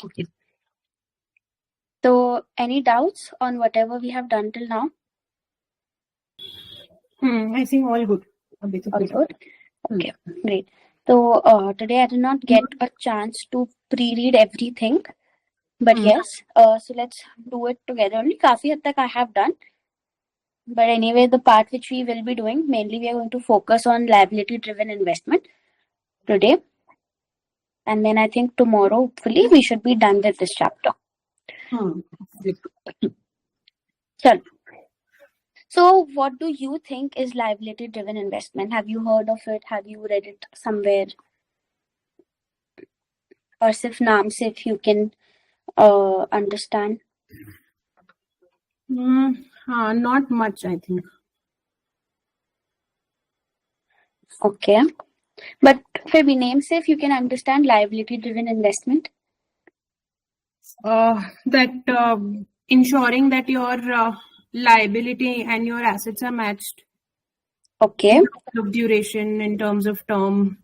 Okay. So, any doubts on whatever we have done till now? I think all good. All good? Okay, great. So, today I did not get a chance to pre-read everything, but yes, so let's do it together only. Kafi had tak I have done. But anyway, the part which we will be doing, mainly we are going to focus on liability-driven investment today. And then I think tomorrow, hopefully, we should be done with this chapter. Chalo. So, what do you think is liability-driven investment? Have you heard of it? Have you read it somewhere? Or sif naam se if you can understand? Not much, I think. Okay. But फिर भी name से if you can understand liability-driven investment? That ensuring that your liability and your assets are matched. Okay. In terms of duration, in terms of term,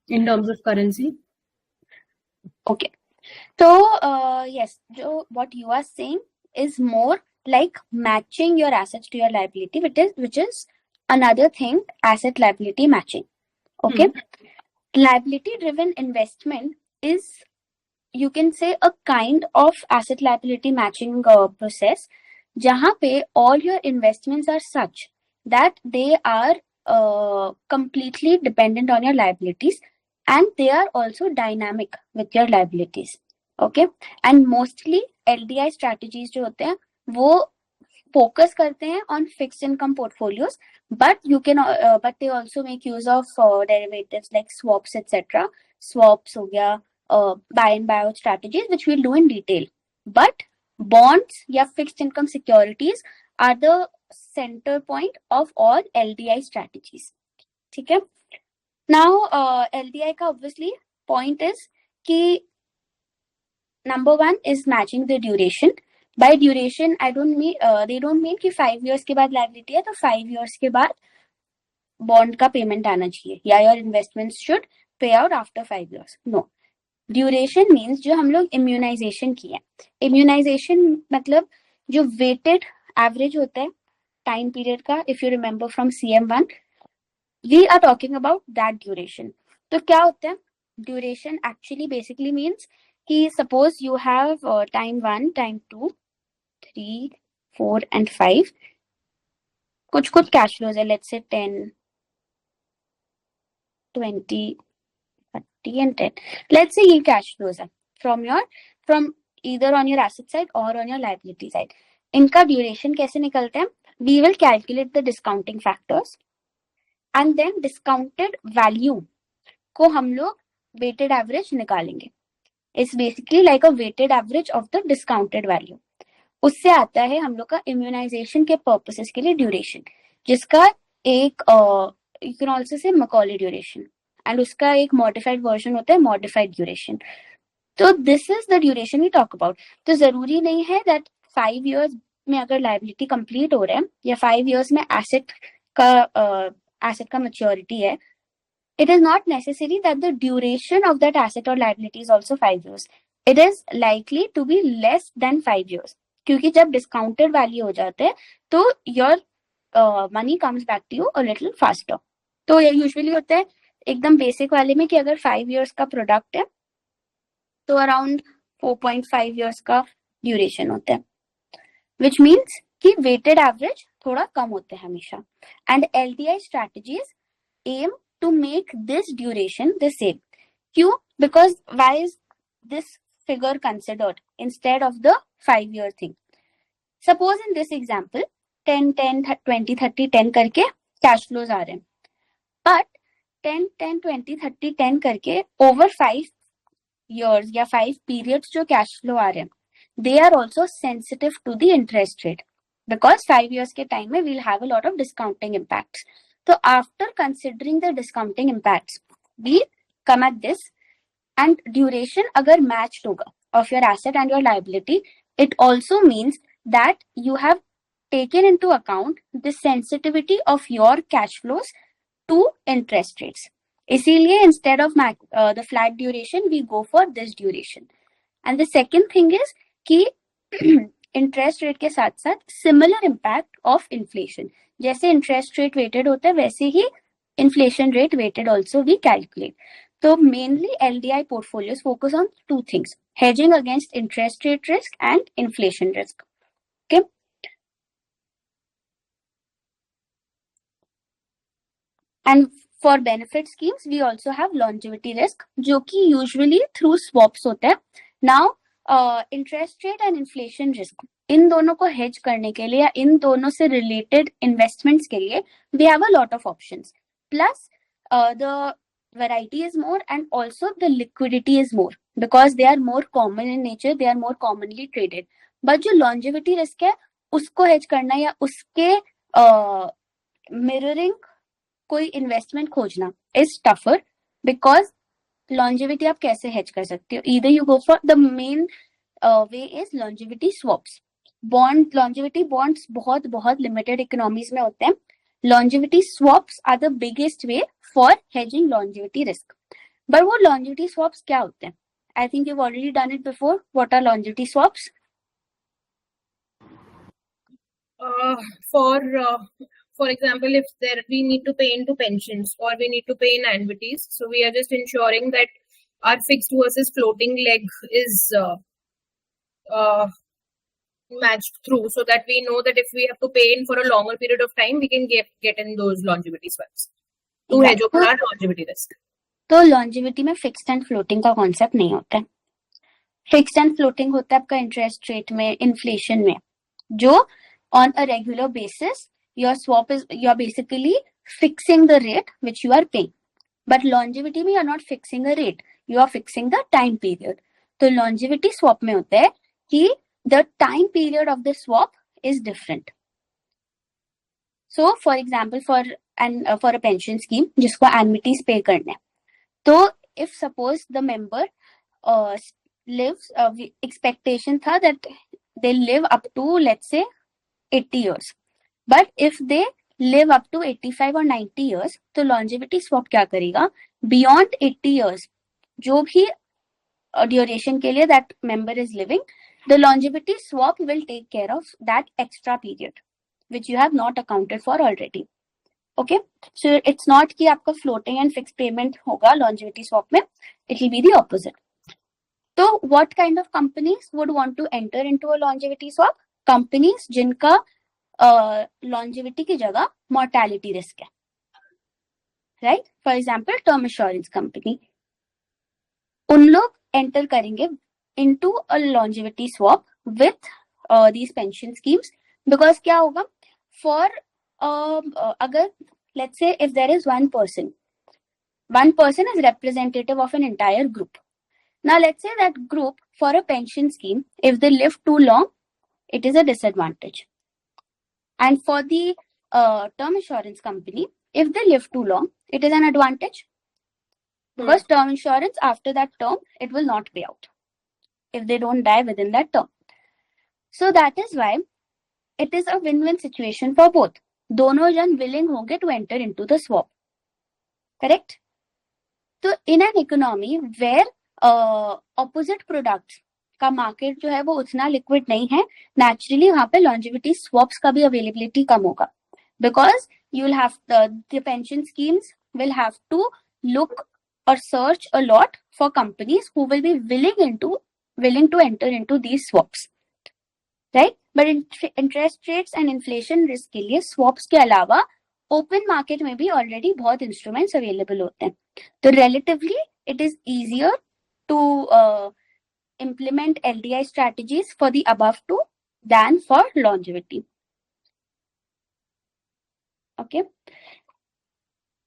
in terms of currency. Okay. So, yes, what you are saying is more like matching your assets to your liability, which is another thing, asset liability matching. Okay. Liability driven investment is, you can say, a kind of asset liability matching process जहाँ पे all your investments are such that they are completely dependent on your liabilities and they are also dynamic with your liabilities. Okay, and mostly LDI strategies जो होते हैं वो focus करते हैं on fixed income portfolios, but they also make use of derivatives like swaps etc. Swaps हो गया, buy and buyout strategies which we'll do in detail. But bonds या fixed income securities are the center point of all LDI strategies. ठीक है. Now LDI का obviously point is कि number one is matching the duration. By duration I don't mean they don't mean कि 5 years के बाद liability है तो 5 years के बाद bond का payment आना चाहिए या your investments should pay out after 5 years. No. Duration means जो हम लोग immunization की है. Immunization मतलब जो weighted average होता है time period का, if you remember from CM1, we are talking about that duration. तो क्या होता है? Duration actually basically means कि suppose you have time 1, time 2, 3, 4 and 5. कुछ cash flows है, let's say 10, 20, 30 and 10. Let's say ये cash flows है from either on your asset side or on your liability side. इनका duration कैसे निकलता है? We will calculate the discounting factors and then discounted value को हम लोग weighted average निकालेंगे. It's basically like a weighted average of the discounted value. उससे आता है हम लोग का immunization के purposes के लिए duration, जिसका एक you can also say Macaulay duration, and उसका एक modified version होता है modified duration. तो this is the duration we talk about. तो जरूरी नहीं है that 5 years में अगर liability complete हो रहा है या 5 years में asset का maturity है, it is not necessary that the duration of that asset or liability is also 5 years. It is likely to be less than 5 years. क्योंकि जब discounted value हो जाते हैं तो your money comes back to you a little faster. तो ये usually होता है एकदम basic वाले में कि अगर 5 years का product है तो around 4.5 years का duration होता है, which means कि weighted average थोड़ा कम होते हैं हमेशा. And LDI strategies aim to make this duration the same. क्यों? Because why is this figure considered instead of the 5-year thing? Suppose in this example 10, 10, 20, 30, 10 करके cash flows आ रहे हैं. But 10, 10, 20, 30, 10 करके over 5 years या 5 periods जो cash flow आ रहे हैं, they are also sensitive to the interest rate. Because 5 years के time में we'll have a lot of discounting impacts. So after considering the discounting impacts, we come at this, and duration अगर matched होगा of your asset and your liability, it also means that you have taken into account the sensitivity of your cash flows to interest rates. इसीलिए instead of the flat duration we go for this duration. And the second thing is कि interest rate के साथ साथ similar impact of inflation. जैसे interest rate weighted होता है वैसे ही inflation rate weighted also we calculate. So mainly LDI portfolios focus on two things: hedging against interest rate risk and inflation risk. Okay. And for benefit schemes, we also have longevity risk, जो कि usually through swaps होता है. Now, interest rate and inflation risk, इन दोनों को hedge करने के लिए या इन दोनों से related investments के लिए, we have a lot of options. Plus, the variety is more and also the liquidity is more because they are more common in nature, they are more commonly traded. But जो longevity risk है, उसको hedge करना या उसके mirroring कोई investment खोजना is tougher because longevity आप कैसे हेज कर सकते हो? Either you go for the main way is longevity swaps. Bond longevity bonds बहुत बहुत लिमिटेड इकोनॉमीज में होते हैं. Longevity swaps are the biggest way for hedging longevity risk. But वो लॉन्जेविटी स्वैप्स क्या होते हैं? I think you already done it before. What are longevity swaps? For example, if we need to pay into pensions or we need to pay in annuities, so we are just ensuring that our fixed versus floating leg is matched through, so that we know that if we have to pay in for a longer period of time, we can get in those longevity swaps to hedge over our longevity risk. तो longevity में fixed and floating का concept नहीं होता है. Fixed and floating होता है आपका interest rate में, inflation में, जो on a regular basis your swap is, you are basically fixing the rate which you are paying. But longevity में you are not fixing a rate, you are fixing the time period. तो longevity swap में होता है कि the time period of the swap is different. So for example, for a pension scheme जिसको annuities pay करना है, तो if suppose the member lives, expectation था that they live up to let's say 80 years. But if they live up to 85 or 90 years, तो longevity swap क्या करेगा? Beyond 80 years, जो भी duration के लिए that member is living, the longevity swap will take care of that extra period, which you have not accounted for already. Okay, so it's not कि आपका floating and fixed payment होगा longevity swap में, it will be the opposite. So what kind of companies would want to enter into a longevity swap? Companies जिनका longevity की जगह mortality risk है, right? For example, term insurance company, उन लोग enter करेंगे into a longevity swap with these pension schemes because क्या होगा? For अगर let's say if there is one person is representative of an entire group. Now let's say that group for a pension scheme, if they live too long, it is a disadvantage. And for the term insurance company, if they live too long, it is an advantage. Because term insurance, after that term, it will not pay out if they don't die within that term. So that is why it is a win-win situation for both. दोनों जन willing होंगे to enter into the swap. Correct? So in an economy where opposite products का market जो है वो उतना liquid नहीं है, नेचुरली वहां पे लॉन्जेविटी स्वैप्स का भी अवेलेबिलिटी कम होगा because you will have the pension schemes will have to look or search a lot for companies who will be willing to enter into these swaps, right? But interest rates and inflation risk के लिए swaps के अलावा open market में भी already बहुत instruments available होते हैं. तो relatively it is easier to implement LDI strategies for the above two than for longevity. Okay.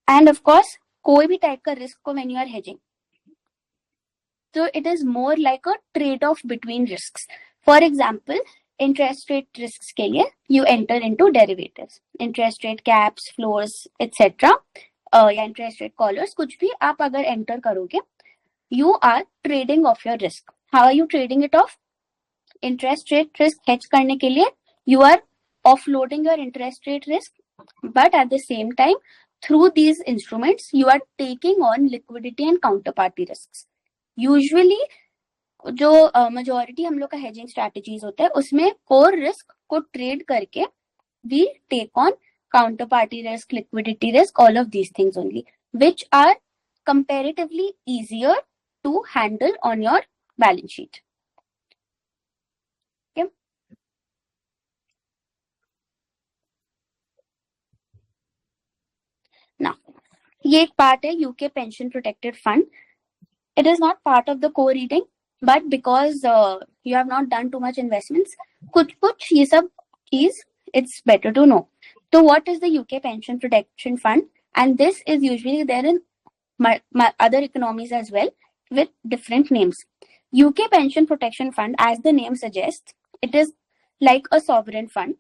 And of course, कोई भी टाइप का रिस्क को when you are hedging, so it is more like a trade-off between risks. For example, interest rate risks के लिए you enter into derivatives, interest rate caps, floors, etc. या interest rate collars, कुछ भी आप अगर enter करोगे, you are trading off your risk. How are you trading it off? Interest rate risk hedge करने के लिए you are offloading your interest rate risk, but at the same time through these instruments you are taking on liquidity and counterparty risks. Usually जो majority हम लोग का hedging strategies होता है उसमें core risk को trade करके we take on counterparty risk, liquidity risk, all of these things only, which are comparatively easier to handle on your balance sheet. Okay. Now, ये एक part है UK Pension Protected Fund. It is not part of the core reading, but because you have not done too much investments, कुछ ये सब चीज it's better to know. So what is the UK Pension Protection Fund? And this is usually there in other economies as well with different names. UK Pension Protection Fund, as the name suggests, it is like a sovereign fund,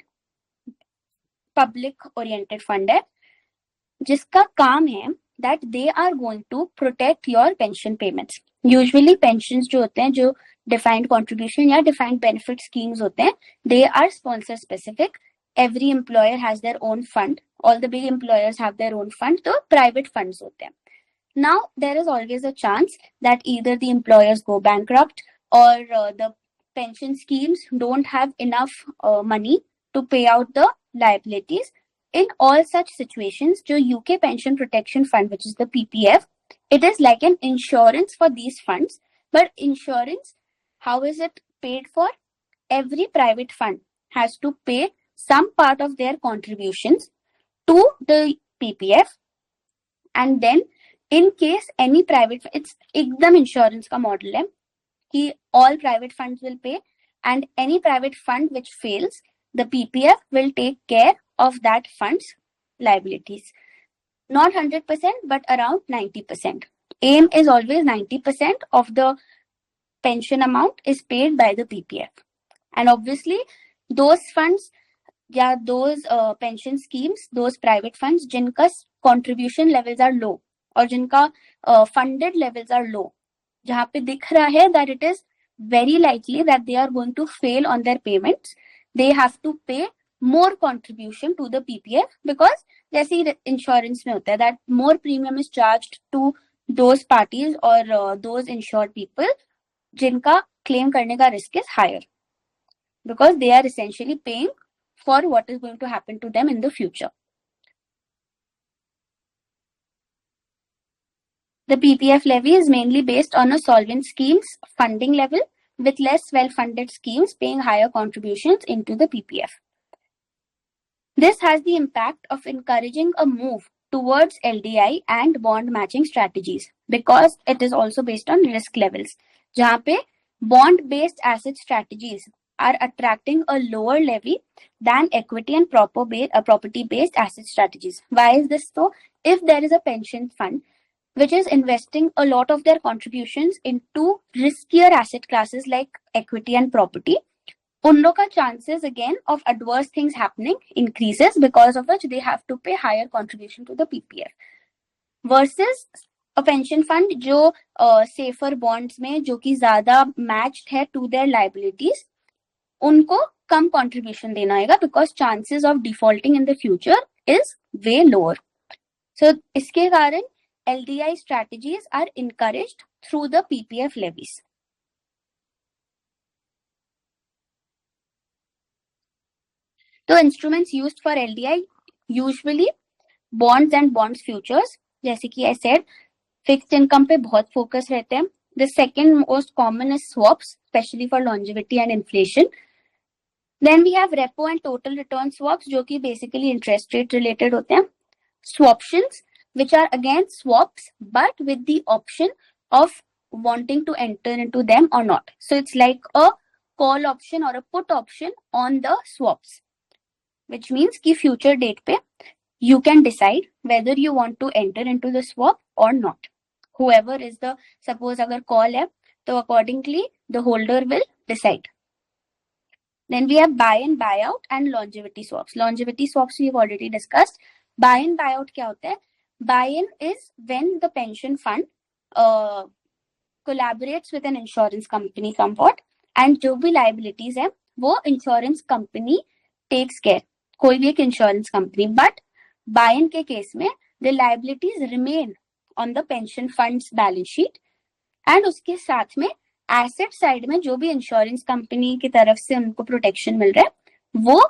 public oriented fund है जिसका काम है that they are going to protect your pension payments. Usually pensions जो होते हैं जो defined contribution या defined benefit schemes होते हैं, they are sponsor specific. Every employer has their own fund. All the big employers have their own fund. तो private funds होते हैं. Now there is always a chance that either the employers go bankrupt or the pension schemes don't have enough money to pay out the liabilities. In all such situations, जो UK Pension Protection Fund, which is the PPF, it is like an insurance for these funds. But insurance, how is it paid for? Every private fund has to pay some part of their contributions to the PPF, and then in case any private, it's एकदम insurance का model है कि all private funds will pay, and any private fund which fails, the PPF will take care of that fund's liabilities. Not 100%, but around 90%. Aim is always 90% of the pension amount is paid by the PPF. And obviously, those funds, yeah, those pension schemes, those private funds, जिनका contribution levels are low और जिनका funded levels are low, जहाँ पे दिख रहा है that it is very likely that they are going to fail on their payments, they have to pay more contribution to the PPF, because जैसे ही insurance में होता है that more premium is charged to those parties or those insured people जिनका claim करने का risk is higher, because they are essentially paying for what is going to happen to them in the future. The PPF levy is mainly based on a solvent scheme's funding level, with less well-funded schemes paying higher contributions into the PPF. This has the impact of encouraging a move towards LDI and bond matching strategies, because it is also based on risk levels. जहाँ पे bond-based asset strategies are attracting a lower levy than equity and property-based asset strategies. Why is this so? If there is a pension fund which is investing a lot of their contributions into riskier asset classes like equity and property, उन लोग का chances again of adverse things happening increases, because of which they have to pay higher contribution to the PPF. Versus a pension fund जो safer bonds में जो कि ज़्यादा matched है to their liabilities, उनको कम contribution देना आएगा, because chances of defaulting in the future is way lower. So इसके कारण LDI strategies are encouraged through the PPF levies. The instruments used for LDI usually bonds and bonds futures. जैसे कि I said, fixed income पे बहुत focus रहते हैं. The second most common is swaps, especially for longevity and inflation. Then we have repo and total return swaps, जो कि basically interest rate related होते हैं. Swaptions, which are again swaps, but with the option of wanting to enter into them or not. So it's like a call option or a put option on the swaps, which means कि future date पे you can decide whether you want to enter into the swap or not. Whoever is the, suppose अगर call है, तो accordingly the holder will decide. Then we have buy in, buyout and longevity swaps. Longevity swaps we've already discussed. Buy in, buyout क्या होता है? Buy in is when the pension fund collaborates with an insurance company somewhat, and जो भी liabilities है वो insurance company takes care. कोई भी एक insurance company, but buy in के case में the liabilities remain on the pension fund's balance sheet, and उसके साथ में एसेट साइड में जो भी इंश्योरेंस कंपनी की तरफ से उनको प्रोटेक्शन मिल रहा है वो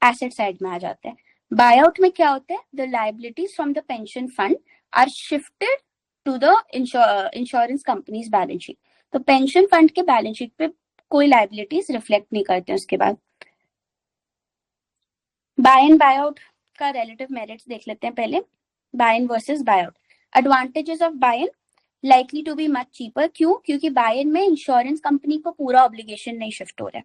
एसेट साइड में आ जाता है. बाय आउट में क्या होता है, the liabilities from the pension fund are shifted to the insurance companies balance sheet. तो पेंशन फंड के बैलेंस शीट पे कोई लाइबिलिटीज रिफ्लेक्ट नहीं करते. उसके बाद बाय इन बाय आउट का रिलेटिव मेरिट्स देख लेते हैं पहले. Buy in versus buy out. Advantages of buy in, likely to be much cheaper. क्यों? क्योंकि बाय इन में इंश्योरेंस कंपनी को पूरा ऑब्लिगेशन नहीं शिफ्ट हो रहा है.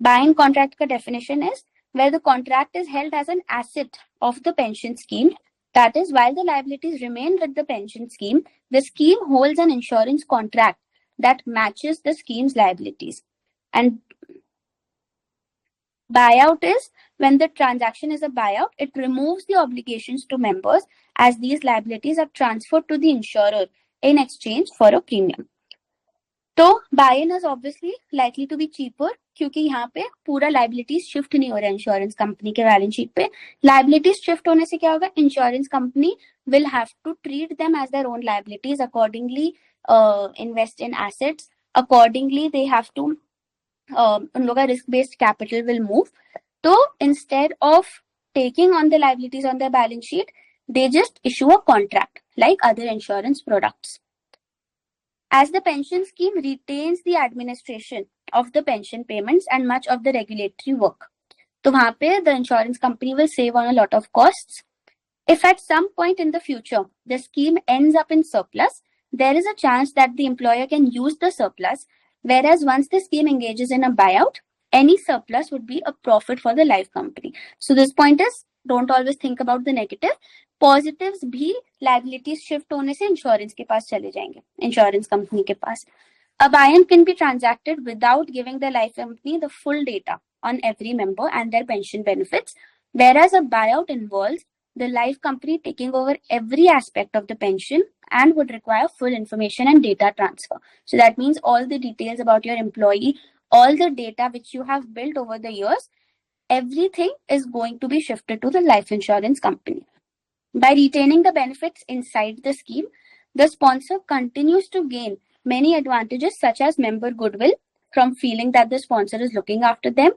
बाय इन कॉन्ट्रैक्ट का definition is where the contract is held as an asset of the pension scheme. That is, while the liabilities remain with the pension scheme, the scheme holds an insurance contract that matches the scheme's liabilities. And buyout is when the transaction is a buyout, it removes the obligations to members as these liabilities are transferred to the insurer in exchange for a premium. तो buy in is obviously likely to be cheaper क्योंकि यहाँ पे पूरा liabilities shift नहीं हो रहा है insurance company के बैलेंस शीट पे. लाइबिलिटीज शिफ्ट होने से क्या होगा, insurance company will have to treat them as their own liabilities, accordingly invest in assets, accordingly they have to, उन लोगों का risk based capital will move. तो instead of taking on the liabilities on their balance sheet, they just issue a contract like other insurance products. As the pension scheme retains the administration of the pension payments and much of the regulatory work, तो वहां पे the insurance company will save on a lot of costs. If at some point in the future the scheme ends up in surplus, there is a chance that the employer can use the surplus, whereas once the scheme engages in a buyout, any surplus would be a profit for the life company. So this point is, don't always think about the negative. Positives भी liabilities shift होने से insurance के पास चले जाएंगे, insurance company के पास. A buy-in can be transacted without giving the life company the full data on every member and their pension benefits, whereas a buyout involves the life company taking over every aspect of the pension and would require full information and data transfer. So that means all the details about your employee, all the data which you have built over the years, everything is going to be shifted to the life insurance company. By retaining the benefits inside the scheme, the sponsor continues to gain many advantages such as member goodwill from feeling that the sponsor is looking after them.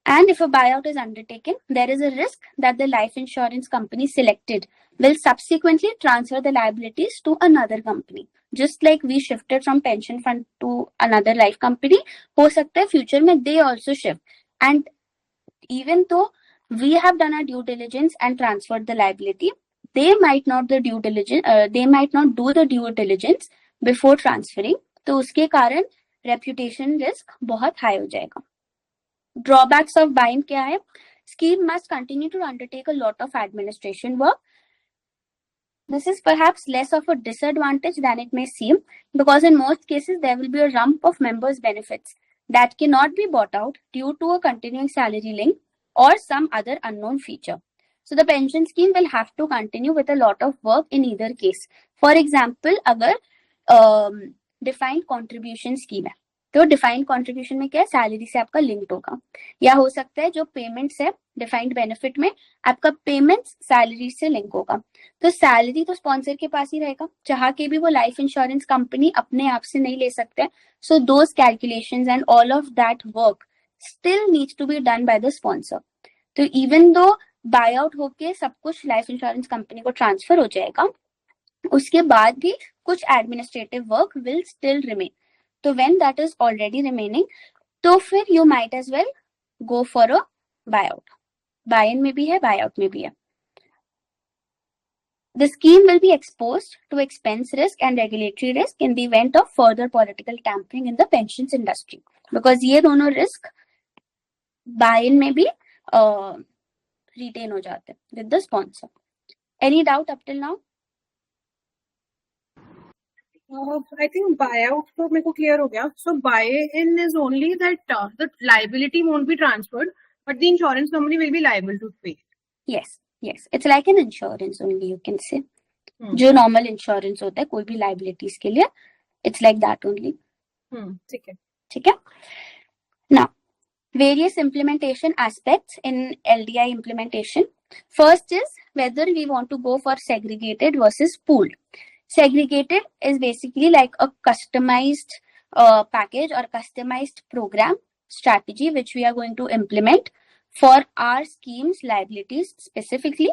And if a buyout is undertaken, there is a risk that the life insurance company selected will subsequently transfer the liabilities to another company. Just like we shifted from pension fund to another life company, हो सकता है future में they also shift. And even though we have done our due diligence and transferred the liability, they might not do the due diligence before transferring. तो उसके कारण reputation risk बहुत high हो जाएगा. Drawbacks of buy-in क्या है? Scheme must continue to undertake a lot of administration work. This is perhaps less of a disadvantage than it may seem, because in most cases there will be a rump of members' benefits that cannot be bought out due to a continuing salary link or some other unknown feature. So the pension scheme will have to continue with a lot of work in either case. For example, अगर defined contribution scheme है, तो defined contribution में क्या है, salary से आपका linked होगा, या हो सकता है जो पेमेंट्स है डिफाइंड बेनिफिट में आपका पेमेंट्स सैलरी से लिंक होगा. तो सैलरी तो स्पॉन्सर के पास ही रहेगा, चाह के भी वो लाइफ इंश्योरेंस कंपनी अपने आप से नहीं ले सकते. So those calculations and all of that work still needs to be done by the sponsor. तो इवन दो बाय आउट होके सब कुछ लाइफ इंश्योरेंस कंपनी को ट्रांसफर हो जाएगा, उसके बाद भी कुछ administrative work will still remain. तो when that is already remaining, तो फिर you might as well go for a buyout. Buy-in में भी है, buyout में भी है. The scheme will be exposed to expense risk and regulatory risk in the event of further political tampering in the pensions industry, because ये दोनों risk buy-in में भी retain हो जाते हैं with the sponsor. Any doubt up till now? I think buyout तो मेरे को clear हो गया. So buy-in is only that the liability won't be transferred, but the insurance company will be liable to pay. Yes. It's like an insurance only, you can say. जो normal insurance होता है कोई भी liabilities के लिए, it's like that only. ठीक है. Now, various implementation aspects in LDI implementation. First is whether we want to go for segregated versus pooled. Segregated is basically like a customized package or customized program strategy which we are going to implement for our schemes liabilities specifically.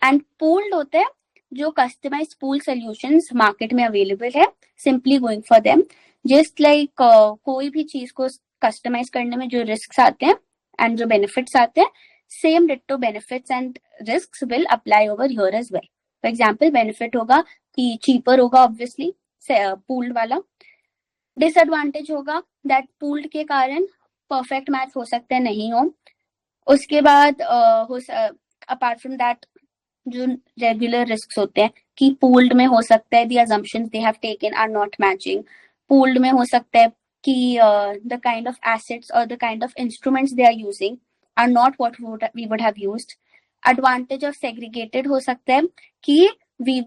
And pooled होते हैं जो customized pool solutions market में available है, simply going for them. Just like कोई भी चीज को customize करने में जो risks आते हैं and जो benefits आते हैं, same ditto benefits and risks will apply over here as well. For example, benefit होगा कि cheaper होगा obviously pooled वाला. Disadvantage होगा that pooled के कारण perfect match हो सकते हैं नहीं हो. उसके बाद apart from that जो रेगुलर रिस्क होते हैं कि पूल्ड में हो सकता है the assumptions they have taken are not matching. Pooled में हो सकता है कि the kind of assets or the kind of instruments they are using are not what we would have used. Advantage of segregated हो सकता है कि we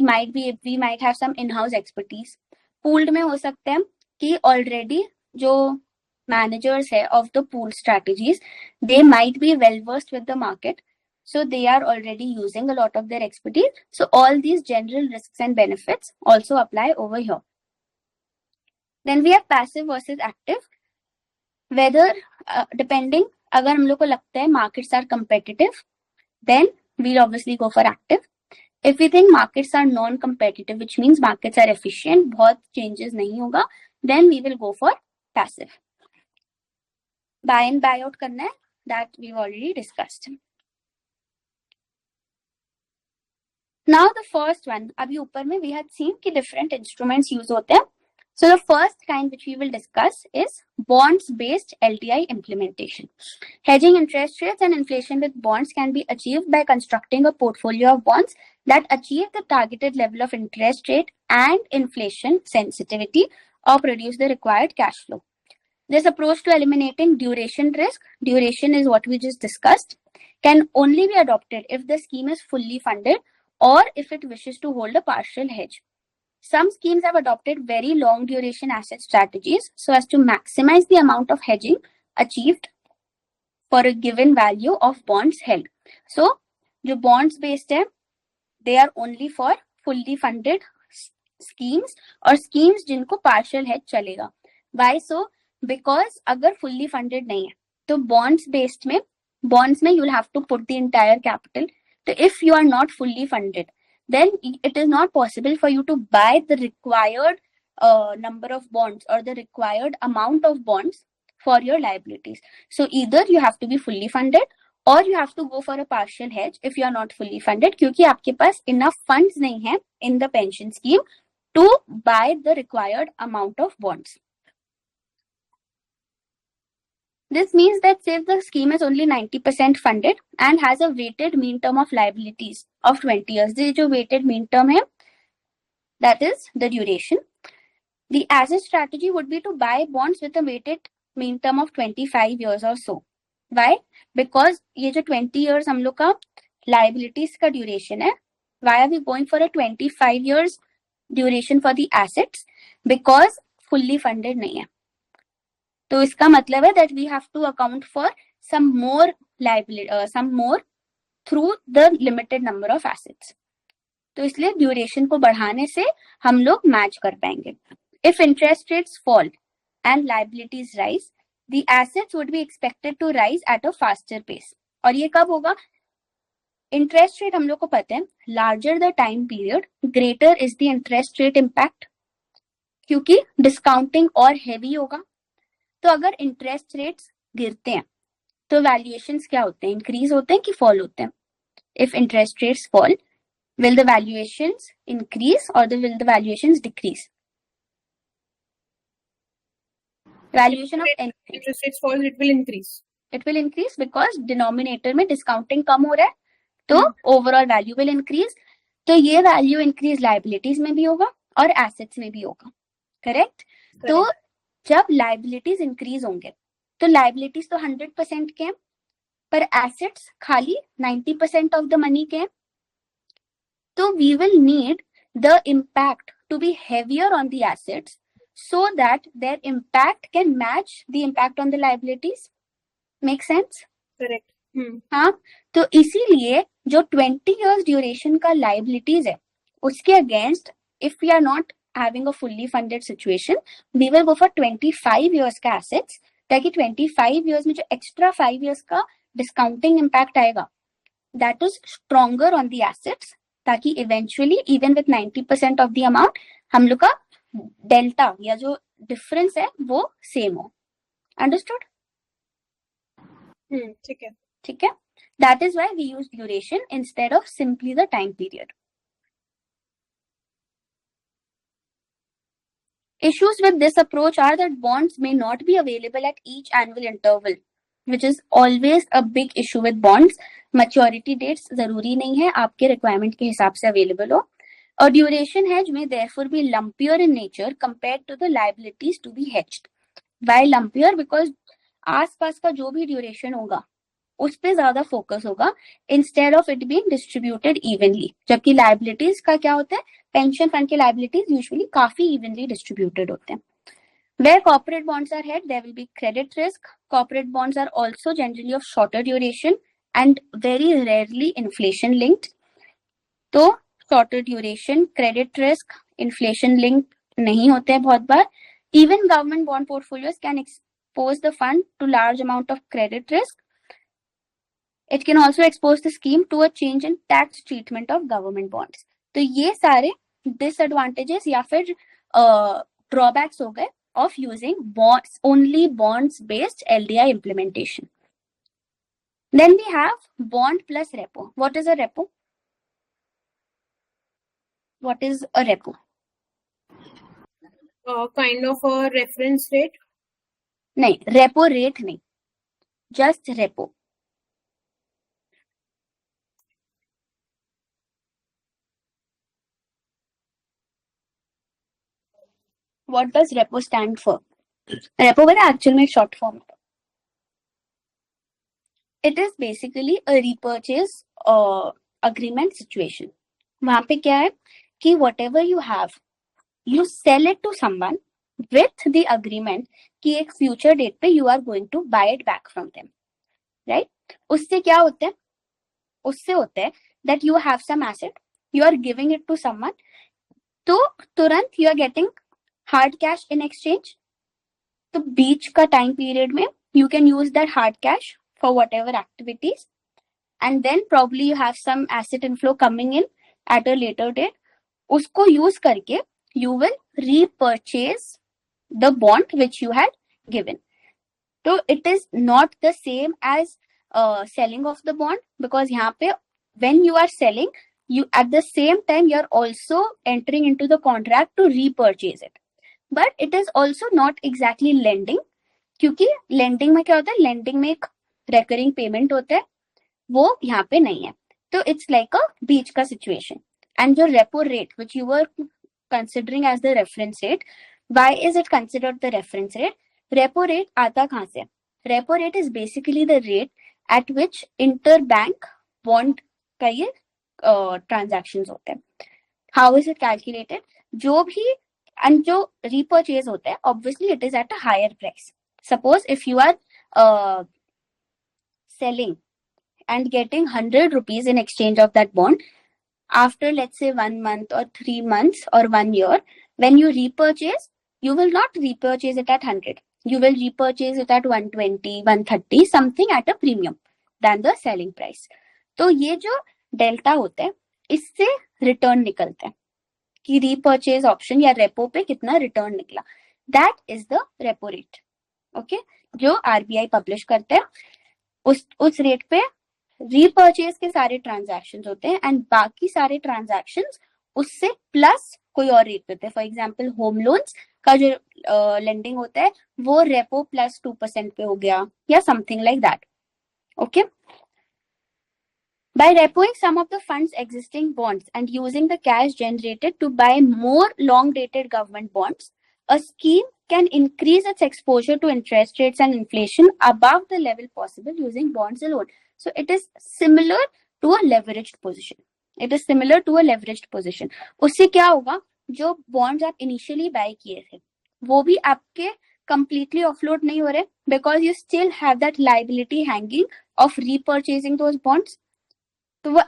might have some in-house expertise. Pooled में हो सकता है कि already जो managers है of the pool strategies, they might be well versed with the market. So they are already using a lot of their expertise. So all these general risks and benefits also apply over here. Then we have passive versus active. Whether depending, अगर हम लोग को लगता है markets are competitive, then we'll obviously go for active. If we think markets are non-competitive, which means markets are efficient, बहुत changes नहीं होगा, then we will go for passive. Buy and buy out करना है, that we've already discussed. Now the first one, अभी ऊपर में we had seen कि different instruments use होते हैं. So the first kind which we will discuss is bonds-based LTI implementation. Hedging interest rates and inflation with bonds can be achieved by constructing a portfolio of bonds that achieve the targeted level of interest rate and inflation sensitivity or produce the required cash flow. This approach to eliminating duration risk, duration is what we just discussed, can only be adopted if the scheme is fully funded or if it wishes to hold a partial hedge. Some schemes have adopted very long duration asset strategies so as to maximize the amount of hedging achieved for a given value of bonds held. So, जो bonds based है, they are only for fully funded schemes और schemes जिनको partial hedge चलेगा. Why so? Because अगर fully funded नहीं है, तो bonds based में you'll have to put the entire capital. So if you are not fully funded, then it is not possible for you to buy the required number of bonds or the required amount of bonds for your liabilities. So either you have to be fully funded or you have to go for a partial hedge if you are not fully funded, क्योंकि आपके पास enough funds नहीं है in the pension scheme to buy the required amount of bonds. This means that say the scheme is only 90% funded and has a weighted mean term of liabilities of 20 years. This जो weighted mean term है, that is the duration. The asset strategy would be to buy bonds with a weighted mean term of 25 years or so. Why? Because ये जो 20 years हम लोग का liabilities का duration है. Why are we going for a 25 years duration for the assets? Because fully funded नहीं है. तो इसका मतलब है that we have to account for some more liability, some more through the limited number of assets. तो इसलिए duration को बढ़ाने से हम लोग match कर पाएंगे. If interest rates fall and liabilities rise, the assets would be expected to rise at a faster pace. और ये कब होगा? Interest rate हम लोग को पता है, larger the time period, greater is the interest rate impact. क्योंकि discounting और heavy होगा. तो अगर इंटरेस्ट रेट्स गिरते हैं तो वैल्यूएशंस क्या होते हैं, इंक्रीज होते हैं कि फॉल होते हैं? If interest rates fall, will the valuations increase or will the valuations decrease? Valuation of interest rates fall, it will increase. It will increase because denominator में discounting कम हो रहा है, तो overall value will increase. तो ये value increase liabilities में भी होगा और assets में भी होगा, correct? तो जब liabilities increase होंगे तो liabilities तो 100% के हैं पर assets खाली 90% of the money के हैं. तो we will need the impact to be heavier on the assets so that their impact can match the impact on the liabilities. Make sense? Correct. हाँ, तो इसीलिए जो 20 years ड्यूरेशन का liabilities है उसके against if we are not having a fully funded situation we will go for 25 years का assets, ताकि 25 years में जो एक्स्ट्रा 5 years का डिस्काउंटिंग इम्पैक्ट आएगा that is stronger on the assets, ताकि eventually even with 90% of the amount हम लोग का डेल्टा या जो डिफरेंस है वो सेम हो. अंडरस्टूड? ठीक है. ठीक है, that is why we use duration instead of simply the time period. Issues with this approach are that bonds may not be available at each annual interval, which is always a big issue with bonds. Maturity dates जरूरी नहीं है आपके requirement के हिसाब से available हो. A duration hedge may therefore be lumpier in nature compared to the liabilities to be hedged. Why lumpier? Because आसपास का जो भी ड्यूरेशन होगा उस पे ज्यादा फोकस होगा instead of it being distributed evenly, जबकि लाइबिलिटीज का क्या होता है, पेंशन फंड के लाइबिलिटीज यूजुअली काफी इवनली डिस्ट्रीब्यूटेड होते हैं. Where corporate bonds are held, there will be credit risk. Corporate bonds are also generally of shorter duration and very rarely inflation linked. तो shorter duration, credit risk, inflation linked नहीं होते हैं बहुत बार. Even government bond portfolios can expose the fund to large amount of credit risk. It can also expose the scheme to a change in tax treatment of government bonds. तो ये सारे disadvantages या फिर drawbacks हो गए of using bonds, only bonds based LDI implementation. Then we have bond plus repo. What is a repo? What is a repo? Kind of a reference rate. नहीं, repo rate नहीं, just repo. What does repo stand for? Repo का actual में short form. It is basically a repurchase agreement situation. वहां पे क्या है कि whatever you have, you sell it to someone with the agreement कि एक future date पे you are going to buy it back from them, right? उससे क्या होता है? उससे होता है that you have some asset, you are giving it to someone, तो तुरंत you are getting hard cash in exchange. तो बीच का टाइम पीरियड में you can use that hard cash for whatever activities, and then probably you have some asset inflow coming in at a later date. उसको use करके you will repurchase the bond which you had given. So it is not the same as selling of the bond, because यहाँ पे when you are selling, you at the same time you are also entering into the contract to repurchase it. But it is also not exactly lending, क्योंकि lending में क्या होता है, lending में एक recurring payment होता है, वो यहाँ पे नहीं है. तो it's like a बीच का situation. And your repo rate, which you were considering as the reference rate, why is it considered the reference rate? Repo rate आता कहाँ से? Repo rate is basically the rate at which interbank bond का ये transactions होते हैं. How is it calculated? जो भी and जो repurchase होता है, obviously it is at a higher price. Suppose if you are selling and getting 100 rupees in exchange of that bond, after let's say 1 month or 3 months or 1 year, when you repurchase, you will not repurchase it at 100. You will repurchase it at 120, 130, something at a premium than the selling price. तो ये जो delta होता है, इससे return निकलता है कि repurchase option या रेपो पे कितना रिटर्न निकला. That is the repo rate. Okay, जो आरबीआई पब्लिश करते हैं, उस रेट पे रीपर्चेज के सारे ट्रांजैक्शंस होते हैं एंड बाकी सारे ट्रांजैक्शंस उससे प्लस कोई और रेट होते हैं. फॉर एग्जांपल होम लोन्स का जो लेंडिंग होता है वो रेपो प्लस 2% पे हो गया या something like that. Okay, by repoing some of the fund's existing bonds and using the cash generated to buy more long-dated government bonds, a scheme can increase its exposure to interest rates and inflation above the level possible using bonds alone. So it is similar to a leveraged position. It is similar to a leveraged position. उससे क्या होगा, जो bonds आप initially buy किए थे वो भी आपके completely offload नहीं हो रहे, because you still have that liability hanging of repurchasing those bonds. तो वो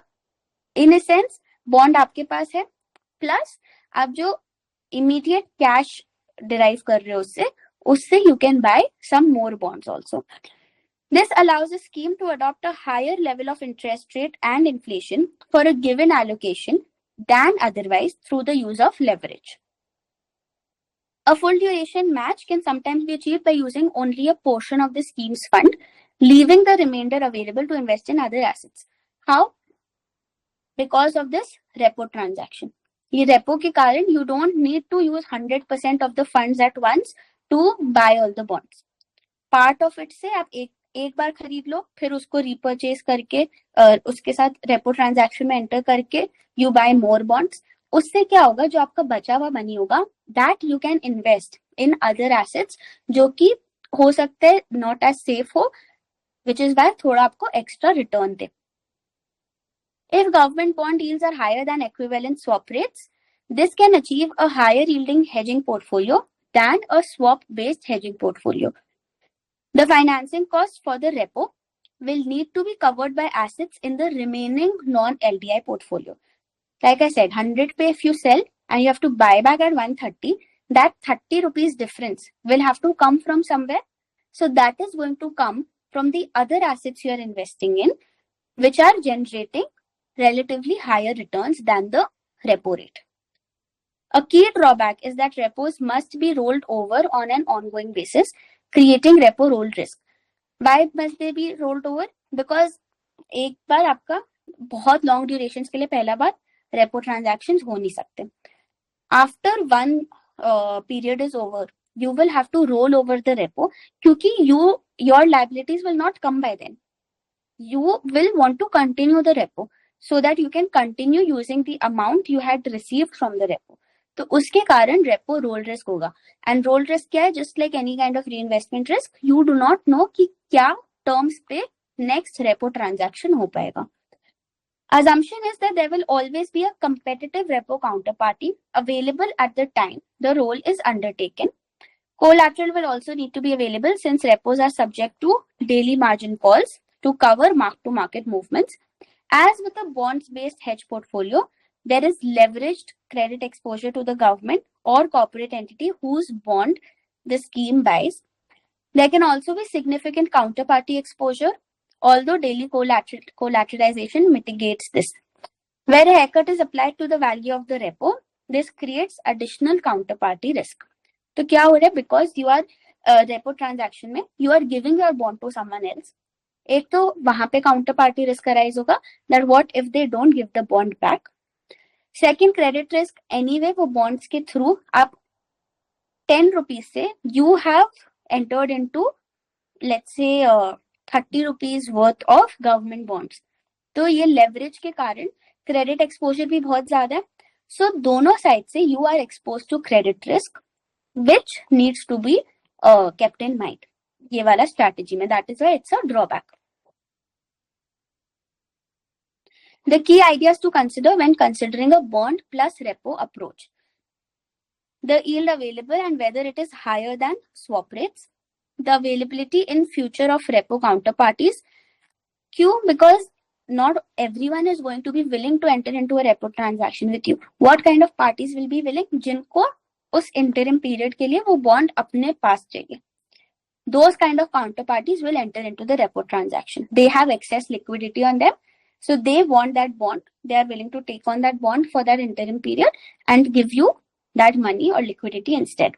in a sense bond आपके पास है, plus आप जो immediate cash derive कर रहे हो उससे you can buy some more bonds also. This allows a scheme to adopt a higher level of interest rate and inflation for a given allocation than otherwise through the use of leverage. A full duration match can sometimes be achieved by using only a portion of the scheme's fund, leaving the remainder available to invest in other assets. How? Because of this repo transaction. ये repo के कारण you don't need to use 100% of the funds at once to buy all the bonds. Part of it से आप एक बार खरीद लो, फिर उसको repurchase करके उसके साथ repo transaction में enter करके you buy more bonds. उससे क्या होगा, जो आपका बचा हुआ मनी होगा that you can invest in other assets जो कि हो सकता है not as safe हो, which is why थोड़ा आपको extra return they. If government bond yields are higher than equivalent swap rates, this can achieve a higher yielding hedging portfolio than a swap-based hedging portfolio. The financing cost for the repo will need to be covered by assets in the remaining non-LDI portfolio. Like I said, 100 pay if you sell and you have to buy back at 130, that 30 rupees difference will have to come from somewhere. So that is going to come from the other assets you are investing in, which are generating relatively higher returns than the repo rate. A key drawback is that repos must be rolled over on an ongoing basis, creating repo roll risk. Why must they be rolled over? Because एक बार आपका बहुत long durations के लिए पहला बार repo transactions हो नहीं सकते. After one period is over, you will have to roll over the repo क्योंकि your liabilities will not come by then. You will want to continue the repo so that you can continue using the amount you had received from the repo. तो उसके कारण repo roll risk होगा. And roll risk क्या है? Just like any kind of reinvestment risk, you do not know कि क्या terms पे next repo transaction हो पाएगा. Assumption is that there will always be a competitive repo counterparty available at the time the roll is undertaken. Collateral will also need to be available since repos are subject to daily margin calls to cover mark-to-market movements. As with a bonds-based hedge portfolio, there is leveraged credit exposure to the government or corporate entity whose bond the scheme buys. There can also be significant counterparty exposure, although daily collateralization mitigates this. Where a haircut is applied to the value of the repo, this creates additional counterparty risk. तो क्या हो रहा है? Because you are repo transaction में you are giving your bond to someone else. एक तो वहां पे counterparty risk arise होगा that what if they don't give the bond back. Second, credit risk anyway वो bonds के through आप 10 rupees से you have entered into let's say 30 rupees worth of government bonds. तो ये leverage के कारण credit exposure भी बहुत ज्यादा है. So दोनों side से you are exposed to credit risk which needs to be kept in mind. ये वाला strategy में, that is why it's a drawback. The key ideas to consider when considering a bond plus repo approach. The yield available and whether it is higher than swap rates. The availability in future of repo counterparties. क्यों? Because not everyone is going to be willing to enter into a repo transaction with you. What kind of parties will be willing? जिनको उस interim period के लिए वो bond अपने पास चाहिए. Those kind of counterparties will enter into the repo transaction. They have excess liquidity on them. So they want that bond. They are willing to take on that bond for that interim period and give you that money or liquidity instead.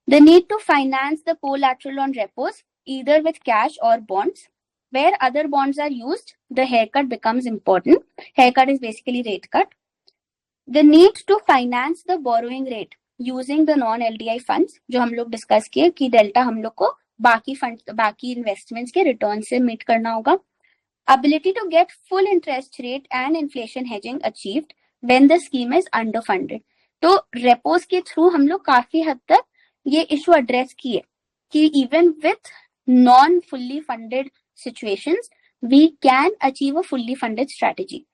The need to finance the collateral on repos, either with cash or bonds. Where other bonds are used, the haircut becomes important. Haircut is basically rate cut. The need to finance the borrowing rate using the non-LDI funds, जो हम लोग discuss किए कि delta हम लोग को बाकी fund बाकी इन्वेस्टमेंट्स के रिटर्न से मीट करना होगा. Ability to get full interest rate and inflation hedging achieved when the scheme is underfunded. तो रेपोस के थ्रू हम लोग काफी हद तक ये इशू एड्रेस किए कि even with non fully funded situations we can achieve a fully funded strategy.